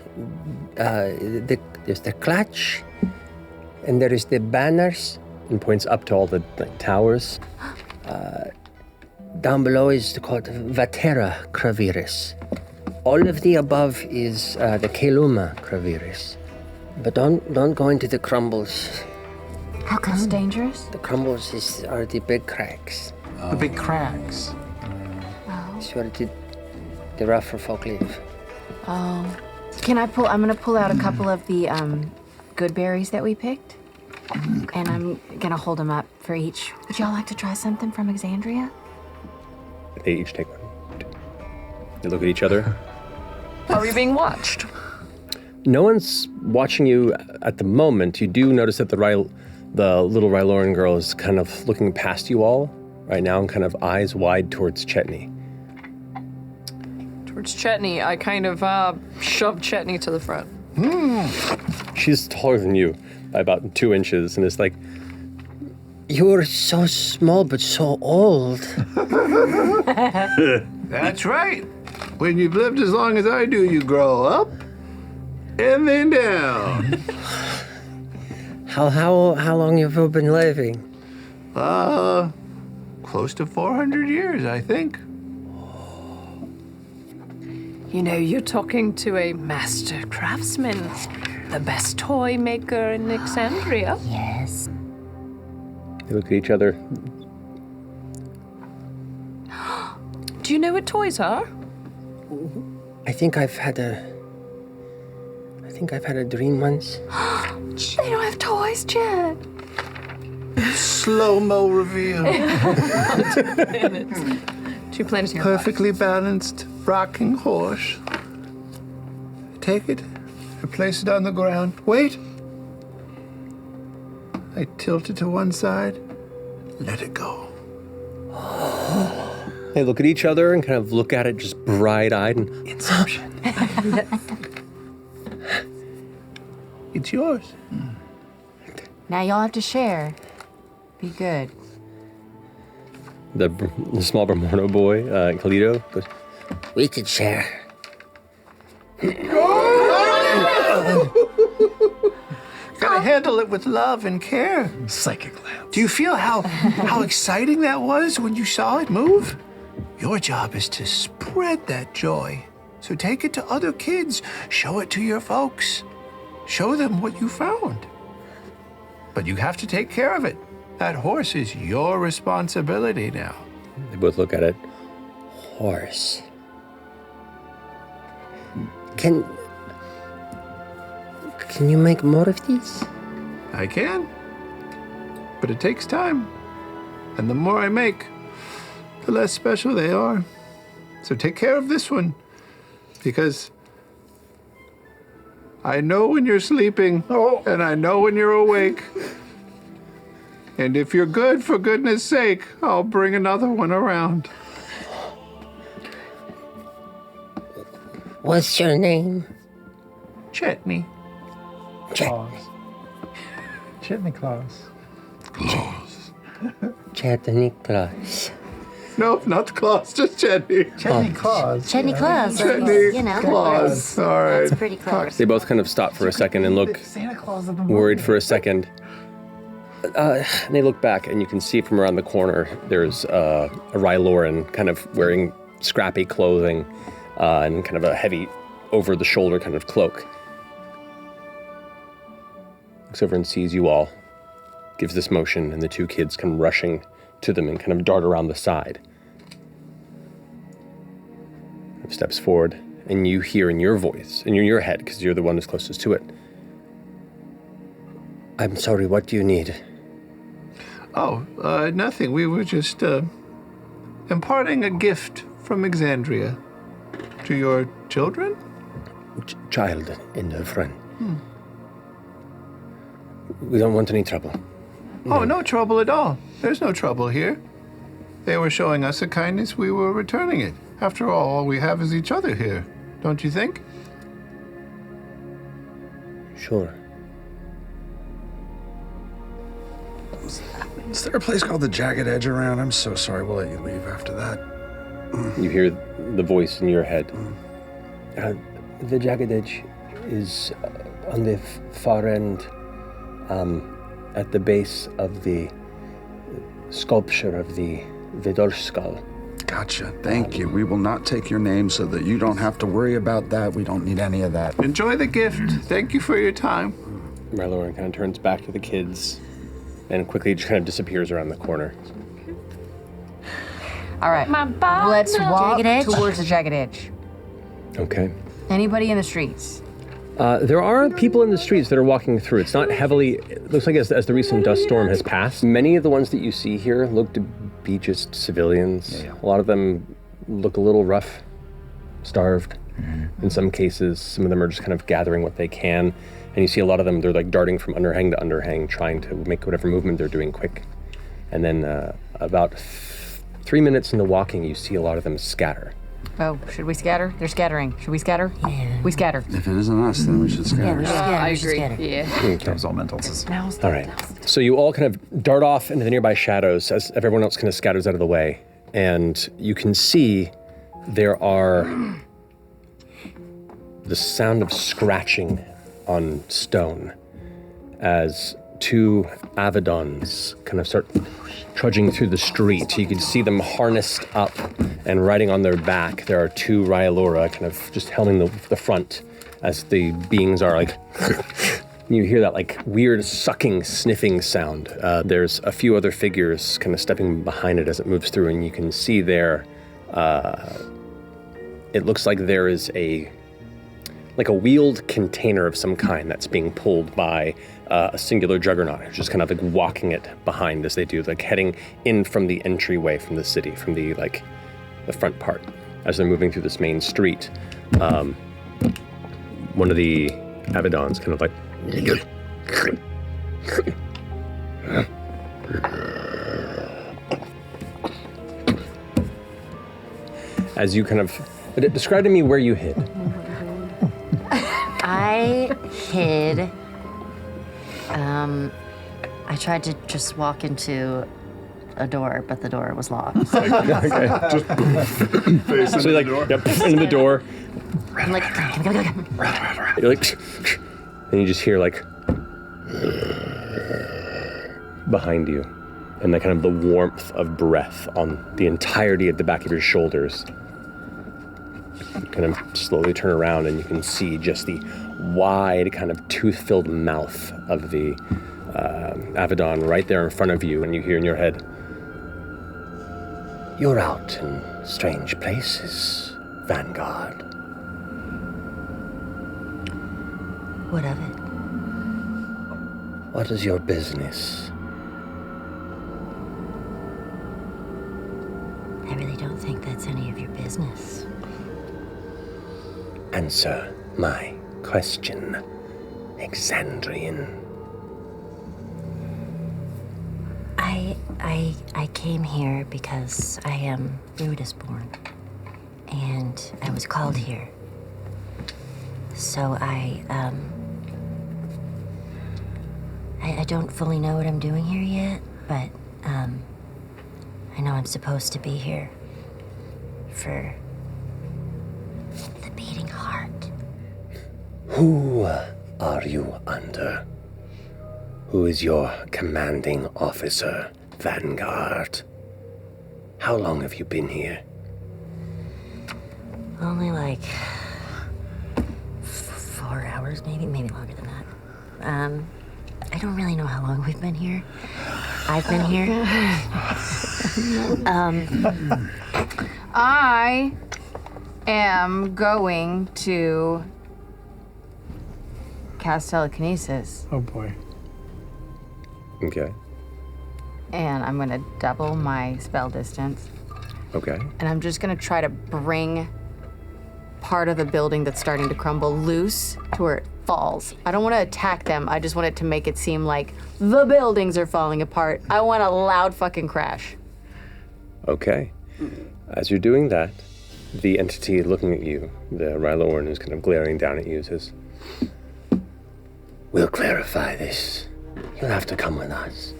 there's the clutch, and there is the banners. and points up to all the towers. Down below is called Vatera Kreviris. All of the above is the Keluma Kreviris. But don't go into the crumbles. How come? It's dangerous? The crumbles are the big cracks. The big cracks. It's where the rougher folk live. Oh. I'm gonna pull out a couple of the good berries that we picked. And I'm gonna hold them up for each. Would y'all like to try something from Exandria? They each take one. They look at each other. Are we being watched? No one's watching you at the moment. You do notice that the little Ryloran girl is kind of looking past you all right now and kind of eyes wide towards Chetney. Towards Chetney, I kind of shove Chetney to the front. She's taller than you by about 2 inches and is like, You're so small but so old. That's right. When you've lived as long as I do, you grow up and then down. How long have you been living? Close to 400 years, I think. You know, you're talking to a master craftsman, the best toy maker in Exandria. Yes. they look at each other. Do you know what toys are? I think I've had a dream once. They don't have toys, Chet. Slow-mo reveal. 2 planets in your Perfectly balanced rocking horse. Take it and place it on the ground. Wait. I tilt it to one side. Let it go. They look at each other and kind of look at it just bright-eyed and Inception. It's yours. Now y'all have to share. Be good. the small Bermuda boy, Kalito, goes, We could share. Gotta handle it with love and care. Psychic lamp. Do you feel how exciting that was when you saw it move? Your job is to spread that joy. So take it to other kids. Show it to your folks. Show them what you found. But you have to take care of it. That horse is your responsibility now. they both look at it. Horse. Can you make more of these? I can. But it takes time. And the more I make, the less special they are. So take care of this one. Because I know when you're sleeping, and I know when you're awake. And if you're good, for goodness sake, I'll bring another one around. What's your name? Chetney. Claus. Chitney Claus. Chetney Claus. No, not claws, just Chetney. Chetney Claus. Chetney Claus. Chetney You know. Claus. All right. That's pretty close. They both kind of stop for a second and look Santa Claus of the worried for a second. And they look back, and you can see from around the corner there's a Ryloran kind of wearing scrappy clothing and kind of a heavy over-the-shoulder kind of cloak. Looks over and sees you all, gives this motion, and the two kids come rushing to them and kind of dart around the side. Steps forward, and you hear in your voice, in your head, because you're the one who's closest to it. I'm sorry, what do you need? Oh, nothing. We were just imparting a gift from Exandria to your children. Child and her friend. We don't want any trouble. Oh, no trouble at all. There's no trouble here. They were showing us a kindness, we were returning it. After all we have is each other here, don't you think? Sure. Is there a place called the Jagged Edge around? I'm so sorry. We'll let you leave after that. You hear the voice in your head. The Jagged Edge is on the far end, at the base of the sculpture of the Vidor skull. Gotcha. Thank you. We will not take your name so that you don't have to worry about that. We don't need any of that. Enjoy the gift. Thank you for your time. Ryloran kind of turns back to the kids and quickly just kind of disappears around the corner. All right. Let's walk Jagged Edge? towards the Jagged Edge. Okay. Anybody in the streets? There are people in the streets that are walking through. It's not heavily, it looks like as the recent dust storm has passed, many of the ones that you see here look to be just civilians. Yeah. A lot of them look a little rough, starved. In some cases, some of them are just kind of gathering what they can. And you see a lot of them, they're like darting from underhang to underhang, trying to make whatever movement they're doing quick. And then about 3 minutes into walking, you see a lot of them scatter. Oh, should we scatter? They're scattering. Should we scatter? Yeah. We scatter. If it isn't us, then we should scatter. Yeah, we should scatter. I we should agree. scatter. Yeah. That was all mental. All right. So you all kind of dart off into the nearby shadows as everyone else kind of scatters out of the way. And you can see there are the sound of scratching on stone as two Avedons kind of start trudging through the street. You can see them harnessed up and riding on their back. There are two Ryalora kind of just holding the front as the beings are like... You hear that like weird sucking, sniffing sound. There's a few other figures kind of stepping behind it as it moves through, and you can see there, it looks like there is a wheeled container of some kind that's being pulled by a singular juggernaut, who's just kind of like walking it behind as they do, like heading in from the entryway from the city, from the front part, as they're moving through this main street. One of the Avedons kind of like as you kind of describe to me where you hid. I hid. I tried to just walk into a door, but the door was locked. Okay. Just face into the door. Yep, into the door. I'm like, You're like, and you just hear like behind you, and the kind of the warmth of breath on the entirety of the back of your shoulders. You kind of slowly turn around, and you can see just the wide, kind of tooth-filled mouth of the Avedon right there in front of you, and you hear in your head, You're out in strange places, Vanguard. what of it? What is your business? I really don't think that's any of your business. Answer my question, Exandrian. I came here because I am Ruidian born, and I was called here. So I don't fully know what I'm doing here yet, but I know I'm supposed to be here for the beating heart. Who are you under? Who is your commanding officer, Vanguard? How long have you been here? Only like 4 hours, maybe longer than that. I don't really know how long we've been here. I've been here. I am going to cast telekinesis, Oh boy. Okay. and I'm gonna double my spell distance, Okay. and I'm just gonna try to bring part of the building that's starting to crumble loose to where it falls. I don't want to attack them. I just want it to make it seem like the buildings are falling apart. I want a loud fucking crash. Okay. As you're doing that, the entity looking at you, the Rylorn, is kind of glaring down at you, says, We'll clarify this. You'll have to come with us.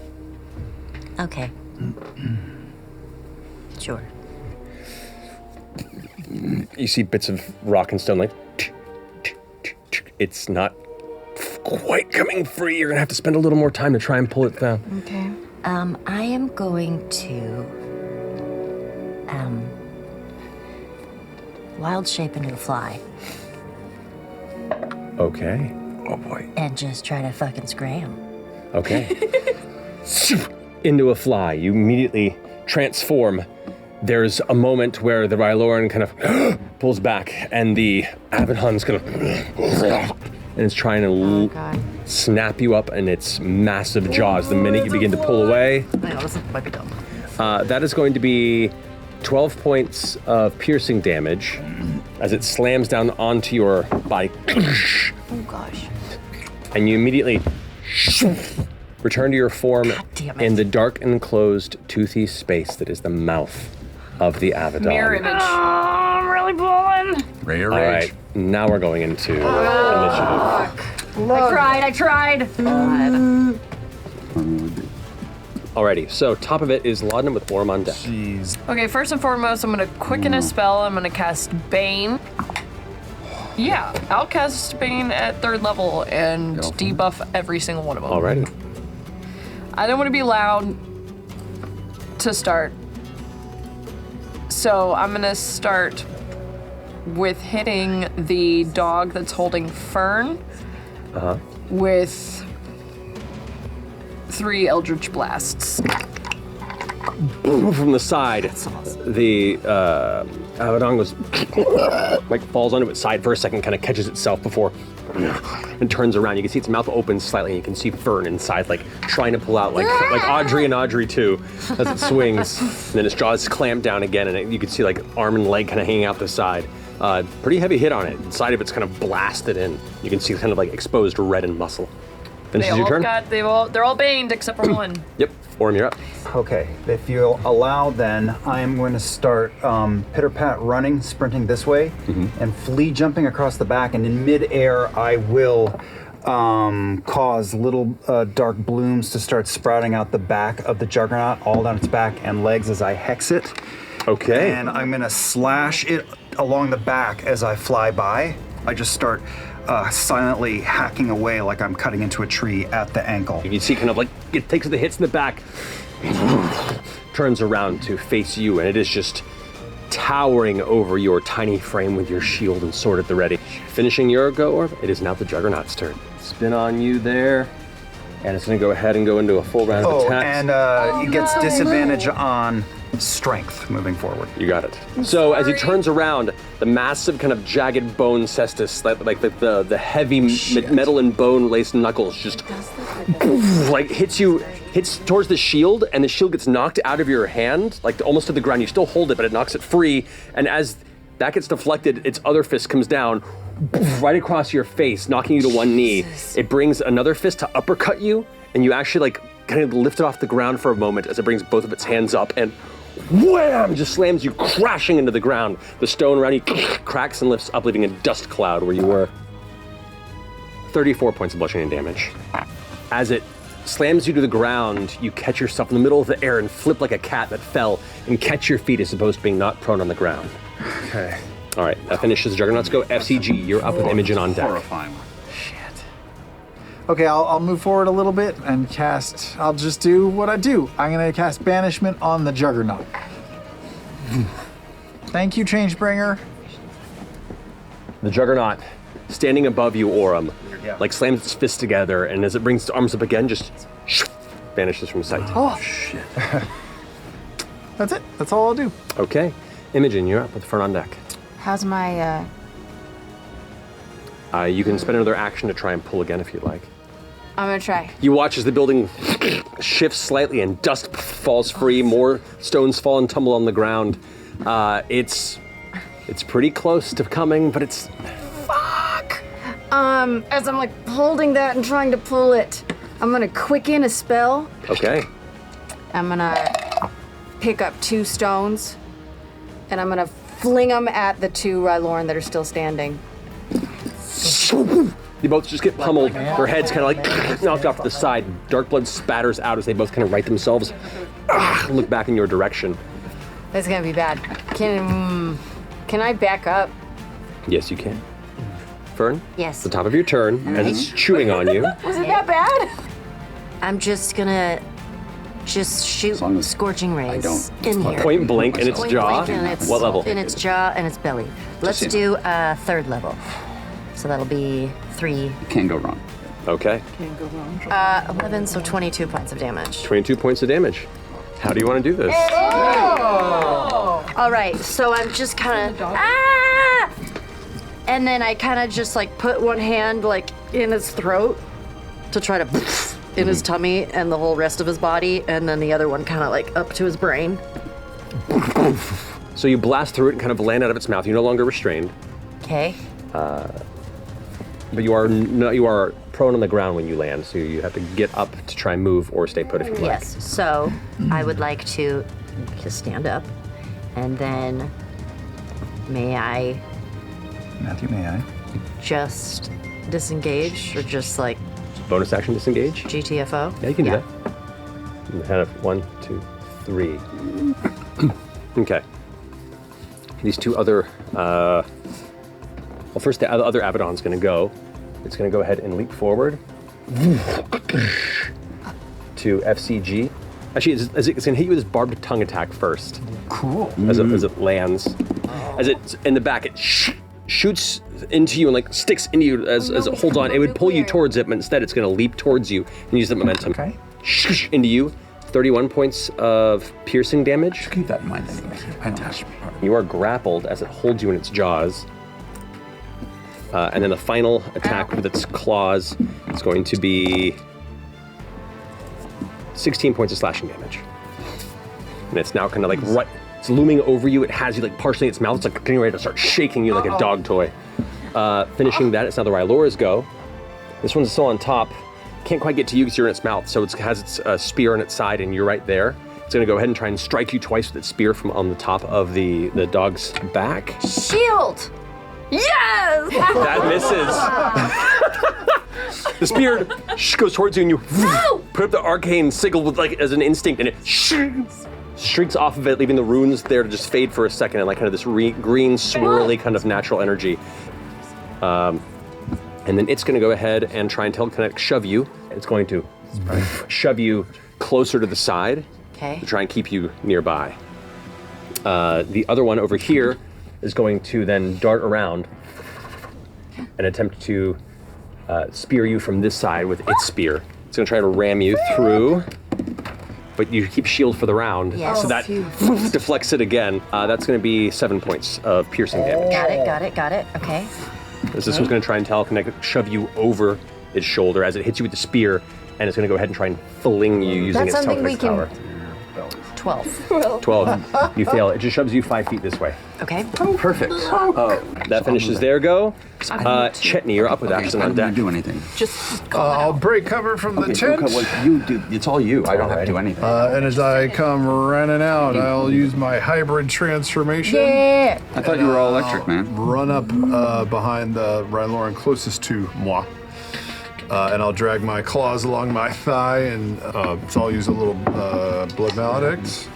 Okay. Sure. you see bits of rock and stone, like, it's not quite coming free. You're gonna have to spend a little more time to try and pull it down. Okay. I am going to wild shape into a fly Okay. Oh boy. and just try to fucking scram. Okay. Into a fly. You immediately transform. There's a moment where the Rylorn kind of pulls back, and the Abaddon's kind of and it's trying to snap you up in its massive jaws. The minute you begin to pull away, I know, this might be dumb. that is going to be 12 points of piercing damage as it slams down onto your body. Oh gosh. And you immediately return to your form damn it. in the dark enclosed toothy space that is the mouth of the Abaddon. Mirror image. I'm really pulling. Ray or All rage? right, now we're going into initiative. I tried. Alrighty, so top of it is Laudanum with Worm on deck. Jeez. Okay, first and foremost, I'm gonna quicken a spell. I'm gonna cast Bane. Yeah, I'll cast Bane at 3rd level and debuff every single one of them. Alrighty. I don't want to be loud to start. So I'm gonna start with hitting the dog that's holding Fern with 3 Eldritch Blasts. From the side, the Abaddon goes, like falls onto its side for a second, kind of catches itself before and turns around. You can see its mouth opens slightly, and you can see Fern inside, like trying to pull out, like Audrey and Audrey too, as it swings. And then its jaws clamp down again, and you can see like arm and leg kind of hanging out the side. Pretty heavy hit on it. The side of it's kind of blasted in. You can see kind of like exposed reddened muscle. Finishes your turn. They're all baned except for one. Yep. Orm, you're up. Okay, if you'll allow, then I am going to start pitter-pat running, sprinting this way, and flea jumping across the back, and in mid-air I will cause little dark blooms to start sprouting out the back of the Juggernaut, all down its back and legs as I hex it. Okay. And I'm going to slash it along the back as I fly by. I just start silently hacking away like I'm cutting into a tree at the ankle. You can see kind of like it takes the hits in the back, turns around to face you, and it is just towering over your tiny frame with your shield and sword at the ready. Finishing your go, Orb, it is now the Juggernaut's turn. Spin on you there, and it's going to go ahead and go into a full round of attacks. And it gets disadvantage on strength moving forward. You got it. So as he turns around, the massive kind of jagged bone cestus, like the heavy metal and bone laced knuckles just like hits towards the shield, and the shield gets knocked out of your hand, like almost to the ground. You still hold it, but it knocks it free. And as that gets deflected, its other fist comes down right across your face, knocking you to one knee. It brings another fist to uppercut you, and you actually like kind of lift it off the ground for a moment as it brings both of its hands up and wham! Just slams you crashing into the ground. The stone around you cracks and lifts up, leaving a dust cloud where you were. 34 points of bludgeoning damage. As it slams you to the ground, you catch yourself in the middle of the air and flip like a cat that fell and catch your feet as opposed to being not prone on the ground. Okay. All right, that finishes Juggernauts go. FCG, you're up with Imogen on deck. Horrifying. Okay, I'll move forward a little bit and cast. I'll just do what I do. I'm gonna cast Banishment on the Juggernaut. Thank you, Changebringer. The Juggernaut, standing above you, Orem, like slams its fists together, and as it brings its arms up again, just vanishes from sight. Oh, shit. That's it. That's all I'll do. Okay, Imogen, you're up with Fern on deck. How's my, You can spend another action to try and pull again if you'd like. I'm gonna try. You watch as the building shifts slightly and dust falls free, more stones fall and tumble on the ground. It's pretty close to coming, but it's... Fuck! As I'm like holding that and trying to pull it, I'm gonna quicken a spell. Okay. I'm gonna pick up 2 stones, and I'm gonna fling them at the 2 Rylorn that are still standing. They both just get pummeled. Their heads kind of like knocked off to the side. Dark blood spatters out as they both kind of right themselves. Look back in your direction. That's gonna be bad. Can I back up? Yes, you can. Fern? Yes. The top of your turn, as it's chewing on you. Was it that bad? I'm just gonna shoot scorching rays in here. Point blank in its Point jaw. blank in its- What level? In its jaw and its belly. Let's do 3rd level. So that'll be 3. Can't go wrong. Okay. 11, so 22 points of damage. 22 points of damage. How do you want to do this? All right, so I'm just kind of and then I kind of just like put one hand like in his throat to try to in his tummy and the whole rest of his body, and then the other one kind of like up to his brain. So you blast through it and kind of land out of its mouth. You're no longer restrained, Okay. but you are prone on the ground when you land, so you have to get up to try and move or stay put if you like. Yes. So I would like to just stand up, and then Matthew, may I? just disengage or just like Bonus action disengage? GTFO? Yeah, you can do that. You can have 1, 2, 3. Okay. These 2 other, well, first the other Abaddon's gonna go. It's gonna go ahead and leap forward to FCG. Actually, it's gonna hit you with this barbed tongue attack first. Cool. As it lands. As it's in the back, it shoots into you and like sticks into you as it holds on. It would pull you towards it, but instead it's gonna leap towards you and use the momentum. Okay. Into you. 31 points of piercing damage. Keep that in mind anyway. Fantastic. You are grappled as it holds you in its jaws. And then the final attack with its claws is going to be 16 points of slashing damage. And it's now kind of like it's looming over you. It has you like partially in its mouth. It's like getting ready to start shaking you like a dog toy. Finishing that, it's now the Rylora's go. This one's still on top. Can't quite get to you because you're in its mouth, so it has its spear on its side and you're right there. It's gonna go ahead and try and strike you twice with its spear from on the top of the dog's back. Shield! Yes! That misses. The spear goes towards you and you put up the arcane signal with like as an instinct and it streaks off of it, leaving the runes there to just fade for a second and like kind of this green swirly kind of natural energy. And then it's going to go ahead and try and telekinetic shove you. It's going to shove you closer to the side to try and keep you nearby. The other one over here is going to then dart around and attempt to spear you from this side with its spear. It's going to try to ram you through, but you keep shield for the round, so that deflects it again. That's going to be 7 points of piercing damage. Got it. Okay. This one's going to try and telekinetic shove you over its shoulder as it hits you with the spear, and it's going to go ahead and try and fling you using its telekinetic power. 12. 12. You fail. It just shoves you 5 feet this way. Okay. Perfect. That finishes their go. Chetney, you're up with action on deck. Do anything. I'll break cover from the tent. Okay, well, you do. It's all you. I don't have to do anything. And as I come running out, I'll use my hybrid transformation. Yeah! I thought you were all electric, man. Run up behind the Ryloran closest to moi. And I'll drag my claws along my thigh, and so I'll use a little blood maledict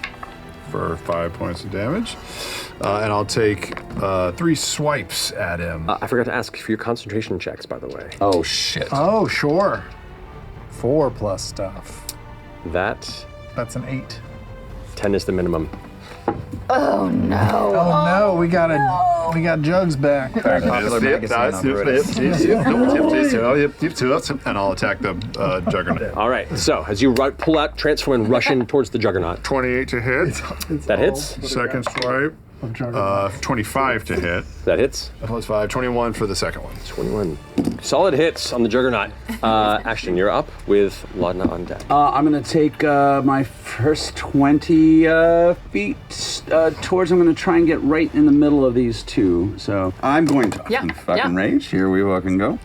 for 5 points of damage. And I'll take 3 swipes at him. I forgot to ask for your concentration checks, by the way. Oh, shit. Oh, sure. 4 plus stuff. That's an 8. 10 is the minimum. Oh no. Oh no, we got Jugs back. Popular magazine on British. And I'll attack the Juggernaut. All right, so as you pull out, transform, and rush in towards the Juggernaut. 28 to hit. That hits. Second swipe. 25 to hit. That hits. Plus 5, 21 for the second one. 21. Solid hits on the Juggernaut. Ashton, you're up with Laudna on deck. I'm going to take my first 20 feet towards. I'm going to try and get right in the middle of these two. So I'm going to fucking rage. Here we fucking go.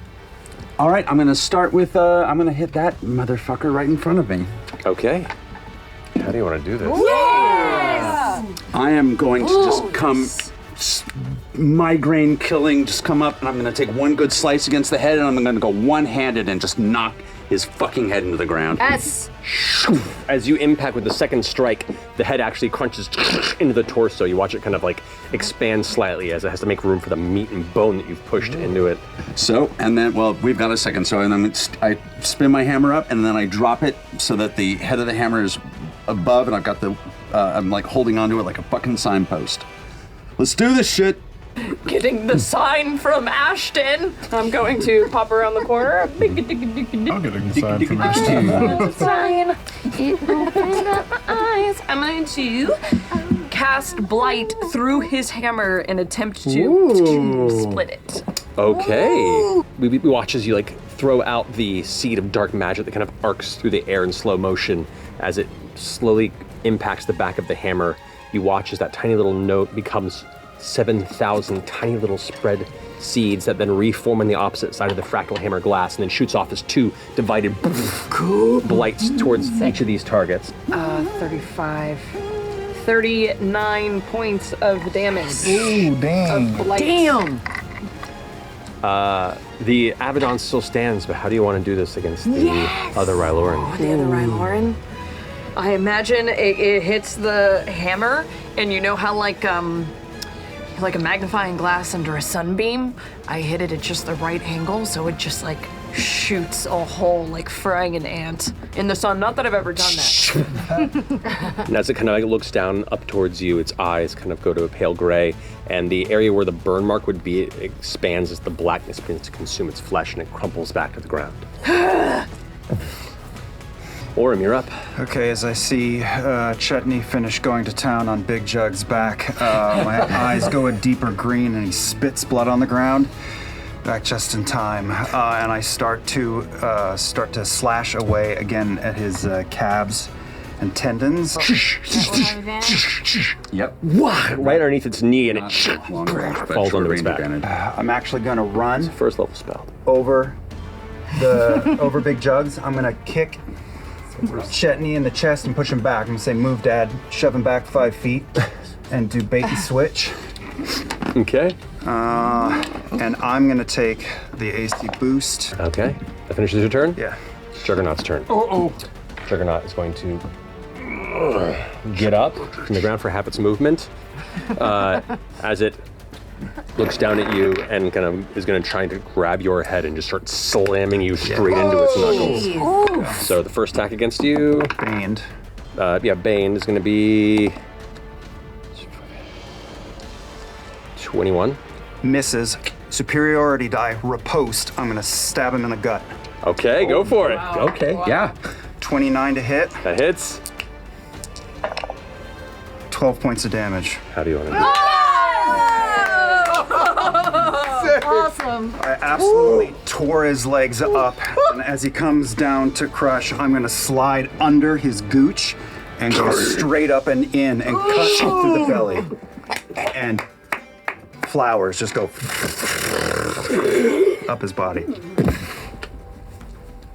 All right, I'm going to start with, I'm going to hit that motherfucker right in front of me. Okay. How do you want to do this? I am going to just come migraine killing, just come up, and I'm going to take one good slice against the head, and I'm going to go one-handed and just knock his fucking head into the ground. Yes. As you impact with the second strike, the head actually crunches into the torso. You watch it kind of like expand slightly as it has to make room for the meat and bone that you've pushed into it. So, and then, well, we've got a second. So, and then I spin my hammer up, and then I drop it so that the head of the hammer is above, and I've got the, I'm like holding onto it like a fucking signpost. Let's do this shit. Getting the sign from Ashton. I'm going to pop around the corner. I'm getting the sign from Ashton. Sign. It opened up my eyes. I'm going to cast Blight through his hammer and attempt to split it. Okay. We watch as you like throw out the seed of dark magic that kind of arcs through the air in slow motion as it slowly impacts the back of the hammer. You watch as that tiny little note becomes 7,000 tiny little spread seeds that then reform on the opposite side of the fractal hammer glass and then shoots off as 2 divided blights towards each of these targets. 35. 39 points of damage. Ooh, dang. Of blight. Damn. The Abaddon still stands, but how do you want to do this against the other Ryloran? The other Ryloran. I imagine it hits the hammer, and you know how like a magnifying glass under a sunbeam, I hit it at just the right angle, so it just like shoots a hole like frying an ant in the sun. Not that I've ever done that. And as it kind of like looks down up towards you, its eyes kind of go to a pale gray, and the area where the burn mark would be, it expands as the blackness begins to consume its flesh, and it crumples back to the ground. Orem, you're up. Okay, as I see Chetney finish going to town on Big Jug's back, my eyes go a deeper green and he spits blood on the ground. Back just in time, and I start to slash away again at his calves and tendons. Yep. Right underneath its knee, and it falls onto its back. I'm actually gonna run First level spell. over Big Jugs. I'm gonna kick Chetney in the chest and push him back. I'm gonna say, "Move, Dad." Shove him back 5 feet, and do bait and switch. Okay. And I'm gonna take the AC boost. Okay. That finishes your turn? Yeah. Juggernaut's turn. Juggernaut is going to get up from the ground for half its movement as it looks down at you and kind of is going to try to grab your head and just start slamming you straight into its knuckles. So the first attack against you, Baned. Bane is going to be 21. Misses. Superiority die. Riposte. I'm gonna stab him in the gut. Okay, go for it. Okay, yeah. 29 to hit. That hits. 12 points of damage. How do you want to do it? Awesome. I absolutely tore his legs up, and as he comes down to crush, I'm gonna slide under his gooch and go straight up and in and cut through the belly. And flowers just go up his body.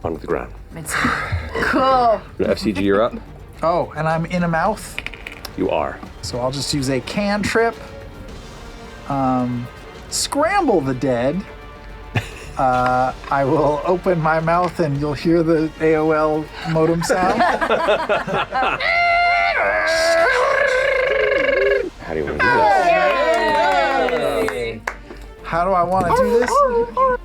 Onto the ground. Cool. FCG, you're up. Oh, and I'm in a mouth, You are. so I'll just use a cantrip. Scramble the dead. I will open my mouth and you'll hear the AOL modem sound. How do you want to do this? How do I want to do this?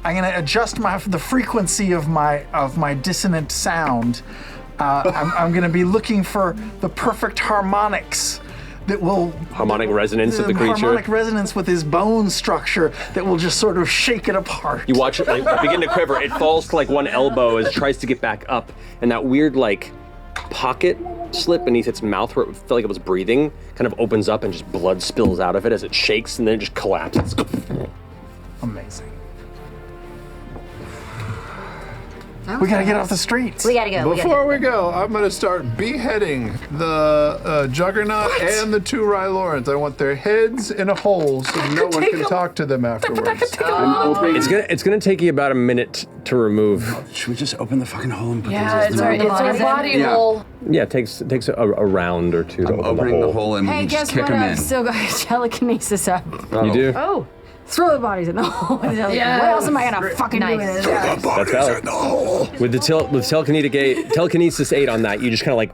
I'm going to adjust the frequency of my dissonant sound. I'm going to be looking for the perfect harmonics that will Harmonic resonance of the creature. Harmonic resonance with his bone structure that will just sort of shake it apart. You watch it like begin to quiver. It falls to like one elbow as it tries to get back up, and that weird like pocket slit beneath its mouth where it felt like it was breathing kind of opens up and just blood spills out of it as it shakes, and then it just collapses. Amazing. We gotta get off the streets. We gotta go. Before we go, I'm going to start beheading the Juggernaut and the 2 Rylorans. I want their heads in a hole so no one can talk to them afterwards. It's gonna take you about a minute to remove. Should we just open the fucking hole and put Yeah, it's our body hole. Yeah, it takes a round or two to open opening the the hole. hole and Hey, we just guess kick what? him I've in. still got telekinesis up. You do? Oh, throw the bodies in the hole. Yeah. What else am I gonna fucking do? The That's bodies valid. in the hole. With the telekinesis 8 on that, you just kind of like.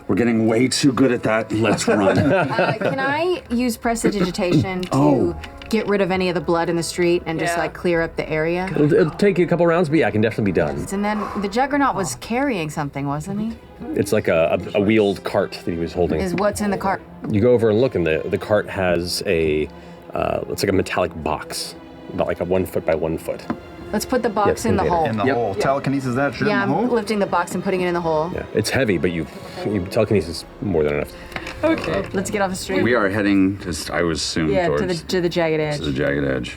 We're getting way too good at that. Let's run. Can I use prestidigitation to get rid of any of the blood in the street and just like clear up the area? It'll take you a couple rounds, but yeah, it can definitely be done. And then the Juggernaut was carrying something, wasn't he? It's like a wheeled cart that he was holding. Is what's in the cart? You go over and look, and the cart has it's like a metallic box, about like a 1 foot by 1 foot. Let's put the box Yes, in the indeed. hole. In the hole. Telekinesis that shit Yeah, in the I'm hole? lifting the box and putting it in the hole. Yeah, it's heavy, but you telekinesis more than enough. Okay. Let's get off the street. We are heading, just I would assume, Yeah, towards to the jagged edge. to the jagged edge.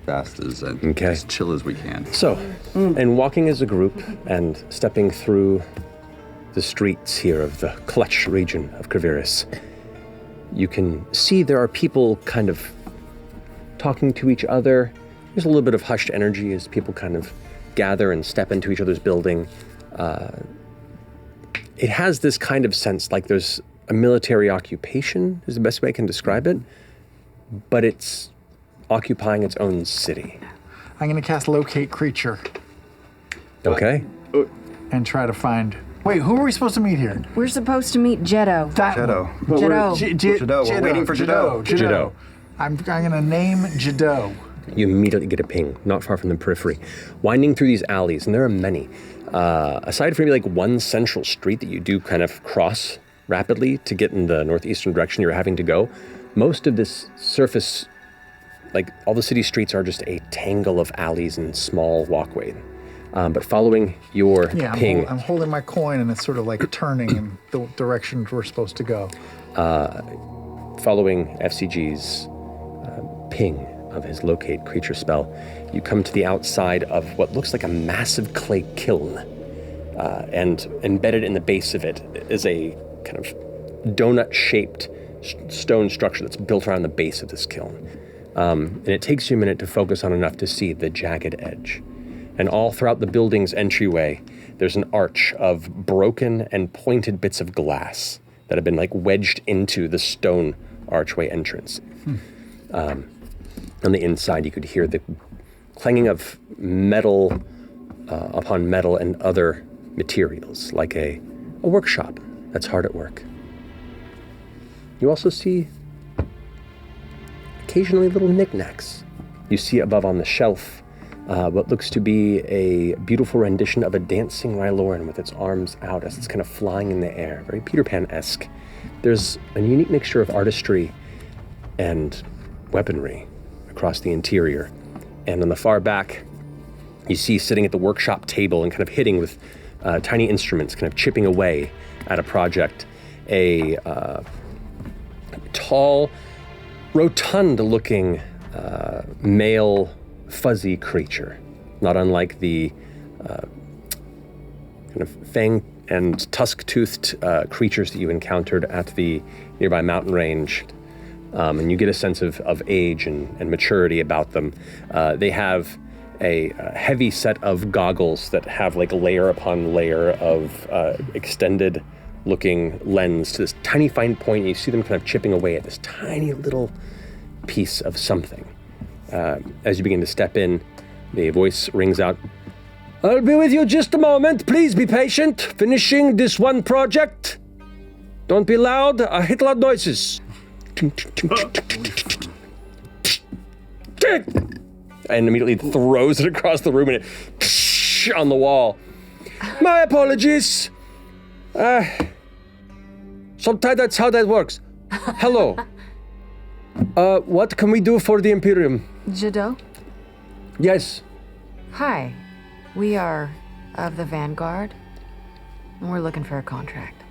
Fast as as chill as we can. So, and walking as a group and stepping through the streets here of the clutch region of Kreviris, you can see there are people kind of talking to each other. There's a little bit of hushed energy as people kind of gather and step into each other's building. It has this kind of sense like there's a military occupation, is the best way I can describe it, but it's occupying its own city. I'm gonna cast Locate Creature Okay? and try to find. Wait, who are we supposed to meet here? We're supposed to meet Jeddo. Jeddo. Jeddo. Jeddo. We're waiting for Jeddo. Jeddo. I'm gonna name Jeddo. You immediately get a ping, not far from the periphery, winding through these alleys, and there are many. Aside from maybe like one central street that you do kind of cross rapidly to get in the northeastern direction you're having to go, most of this surface, like all the city streets are just a tangle of alleys and small walkway. But following your ping, I'm holding my coin and it's sort of like turning in the direction we're supposed to go. following FCG's ping of his locate creature spell, you come to the outside of what looks like a massive clay kiln. And embedded in the base of it is a kind of donut-shaped stone structure that's built around the base of this kiln. And it takes you a minute to focus on enough to see the jagged edge. And all throughout the building's entryway, there's an arch of broken and pointed bits of glass that have been like wedged into the stone archway entrance. On the inside, you could hear the clanging of metal upon metal and other materials, like a workshop that's hard at work. You also see occasionally little knickknacks. You see above on the shelf what looks to be a beautiful rendition of a dancing Ryloran with its arms out as it's kind of flying in the air, very Peter Pan-esque. There's a unique mixture of artistry and weaponry across the interior. And on the far back, you see sitting at the workshop table and kind of hitting with tiny instruments, kind of chipping away at a project, a tall, rotund-looking male fuzzy creature, not unlike the kind of fang and tusk-toothed creatures that you encountered at the nearby mountain range. And you get a sense of age and maturity about them. They have a heavy set of goggles that have like layer upon layer of extended looking lens to this tiny fine point. And you see them kind of chipping away at this tiny little piece of something. As you begin to step in, the voice rings out, "I'll be with you just a moment. Please be patient. Finishing this one project. Don't be loud. I hate loud noises." And immediately throws it across the room and it on the wall. "My apologies. Sometimes that's how that works. Hello. What can we do for the Imperium?" Jado? Yes. Hi. We are of the Vanguard, and we're looking for a contract.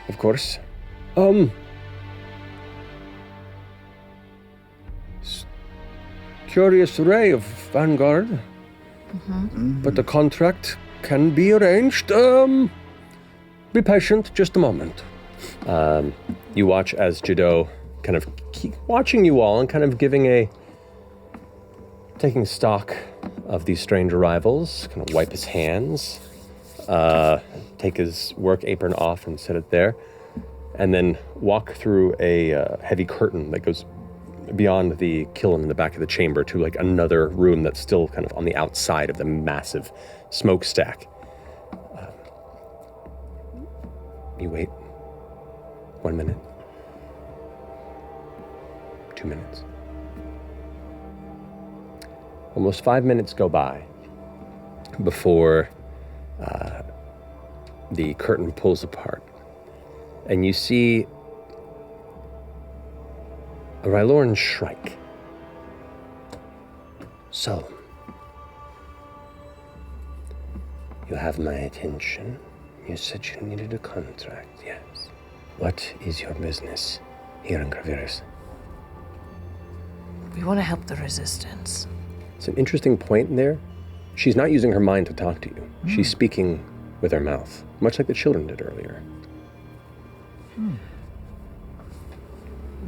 Of course. Curious array of Vanguard. But the contract can be arranged. Be patient, just a moment. You watch as Jado kind of keep watching you all and kind of taking stock of these strange arrivals, kind of wipe his hands, take his work apron off and set it there, and then walk through a heavy curtain that goes beyond the kiln in the back of the chamber to like another room that's still kind of on the outside of the massive smokestack. You wait 1 minute, 2 minutes. Almost 5 minutes go by before the curtain pulls apart, and you see a Ryloran Shrike. So, you have my attention. You said you needed a contract, yes. What is your business here in Kreviris? We want to help the Resistance. It's an interesting point there. She's not using her mind to talk to you. She's speaking with her mouth, much like the children did earlier.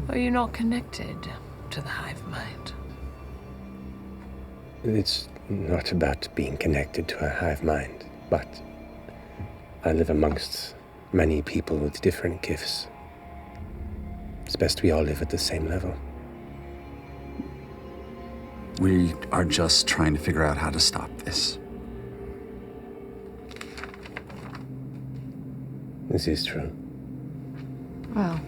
Are you not connected to the hive mind? It's not about being connected to a hive mind, but I live amongst many people with different gifts. It's best we all live at the same level. We are just trying to figure out how to stop this. This is true. Well,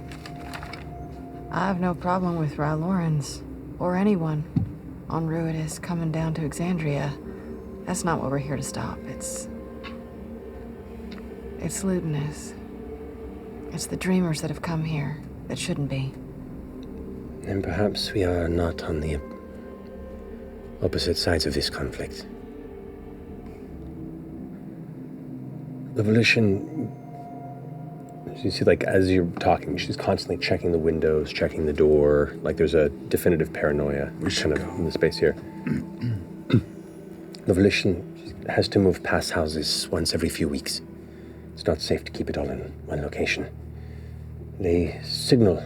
I have no problem with Rylorans, or anyone on Ruidus coming down to Exandria. That's not what we're here to stop. It's lewdness. It's the dreamers that have come here that shouldn't be. And perhaps we are not on the opposite sides of this conflict. The Volition, you see, like, as you're talking, she's constantly checking the windows, checking the door, like there's a definitive paranoia kind of in the space here. The Volition has to move past houses once every few weeks. It's not safe to keep it all in one location. They signal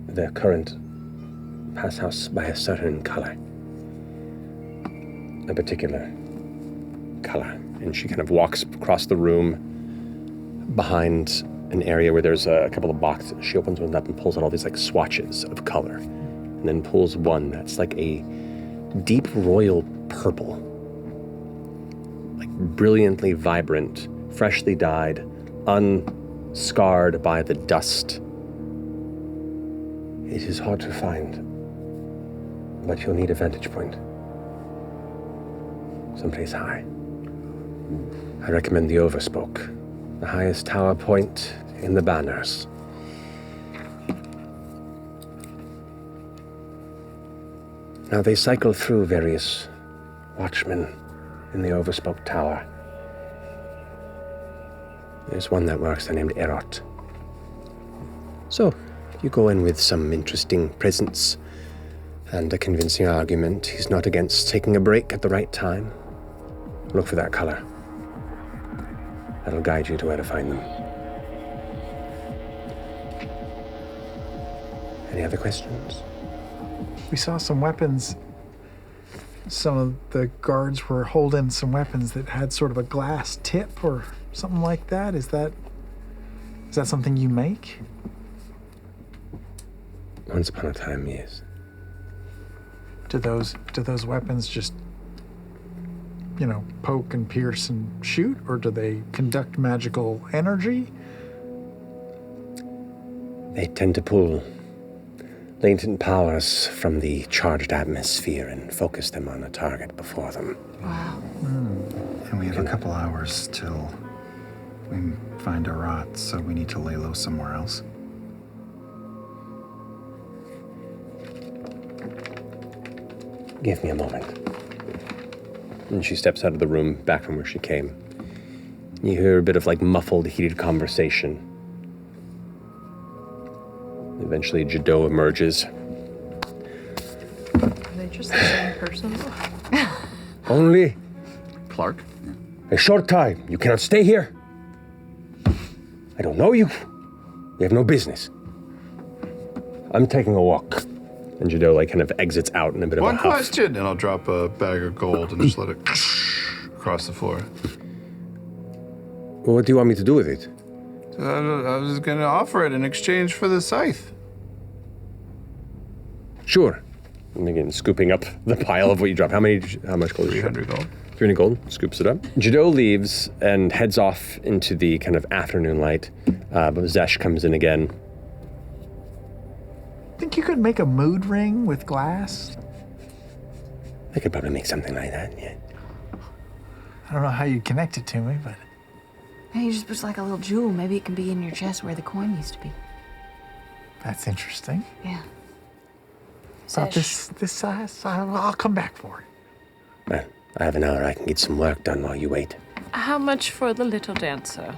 their current pass house by a certain color. A particular color. And she kind of walks across the room behind an area where there's a couple of boxes. She opens one up and pulls out all these like swatches of color. And then pulls one that's like a deep royal purple. Like brilliantly vibrant, freshly dyed, unscarred by the dust. It is hard to find, but you'll need a vantage point. Someplace high. I recommend the Overspoke, the highest tower point in the banners. Now they cycle through various watchmen in the Overspoke Tower. There's one that works there named Erot. So, you go in with some interesting presence and a convincing argument. He's not against taking a break at the right time. Look for that color. That'll guide you to where to find them. Any other questions? We saw some weapons. Some of the guards were holding some weapons that had sort of a glass tip or something like that. Is that something you make? Once upon a time, yes. Do those weapons just, poke and pierce and shoot, or do they conduct magical energy? They tend to pull latent powers from the charged atmosphere and focus them on a target before them. Wow. And we have a couple hours till we find a rot, so we need to lay low somewhere else. Give me a moment. And she steps out of the room, back from where she came. You hear a bit of muffled, heated conversation. Eventually, Jadot emerges. Are they just the same person? Only Clark? a short time. You cannot stay here. I don't know you. You have no business. I'm taking a walk. And Jadot kind of exits out in a bit of a One huff. question, and I'll drop a bag of gold and just let it across the floor. Well, what do you want me to do with it? I was going to offer it in exchange for the scythe. Sure. And again, scooping up the pile of what you dropped. How much gold? 300 gold. 300 gold, scoops it up. Jadot leaves and heads off into the kind of afternoon light. But Zesh comes in again. Think you could make a mood ring with glass? I could probably make something like that, yeah. I don't know how you'd connect it to me, but Hey, you just put like a little jewel. Maybe it can be in your chest where the coin used to be. that's interesting. Yeah. About this size, I'll come back for it. Well, I have an hour. I can get some work done while you wait. How much for the little dancer?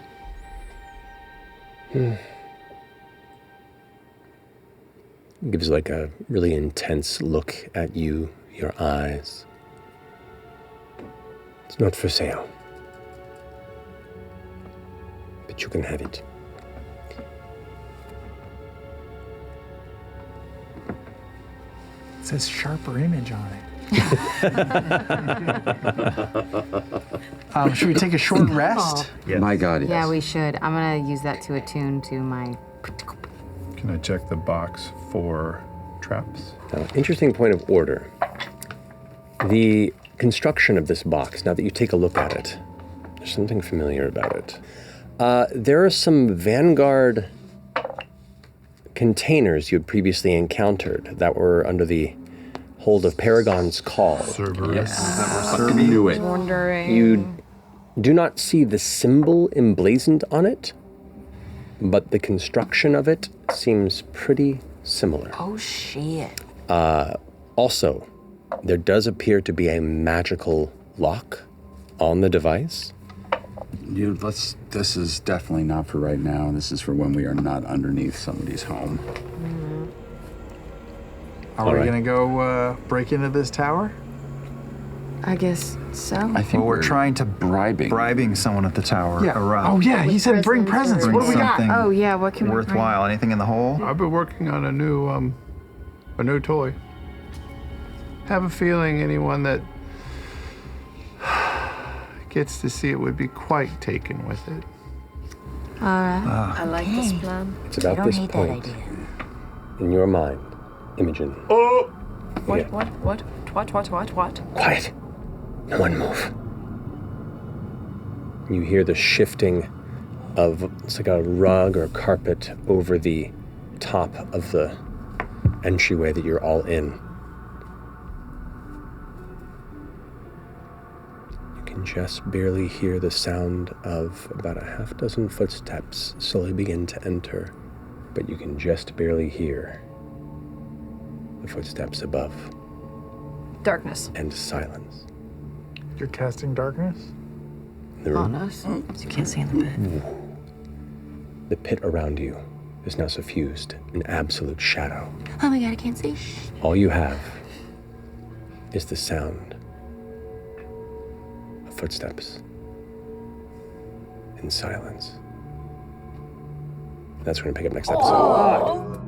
Gives a really intense look at you, your eyes. It's not for sale. But you can have it. It says sharper image on it. Should we take a short rest? Yes. My God, yes. Yeah, we should. I'm gonna use that to attune to my. Can I check the box for traps? Now, interesting point of order. The construction of this box, now that you take a look at it, there's something familiar about it. There are some Vanguard containers you had previously encountered that were under the hold of Paragon's Call. Cerberus. I knew it. Wondering. You do not see the symbol emblazoned on it, but the construction of it seems pretty similar. Oh shit. Also, there does appear to be a magical lock on the device. This is definitely not for right now. This is for when we are not underneath somebody's home. Are we gonna go break into this tower? I guess so. I think Well, we're trying to bribing someone at the tower Yeah. around. Oh yeah, he With said bring presents presents. or- What do we got? Something Oh yeah, what can we bring? worthwhile. Anything in the hole? I've been working on a new toy. Have a feeling anyone that gets to see it would be quite taken with it. All right. I like this plan. It's about this point in your mind, Imogen. What? Yeah. What? Quiet. No one move. You hear the shifting of, it's like a rug or carpet over the top of the entryway that you're all in. You can just barely hear the sound of about a half dozen footsteps slowly begin to enter, but you can just barely hear the footsteps above Darkness. and silence. You're casting darkness? In the room, On us. So you can't see in the pit. the pit around you is now suffused in absolute shadow. Oh my god, I can't see. All you have is the sound of footsteps in silence. That's what we're going to pick up next episode.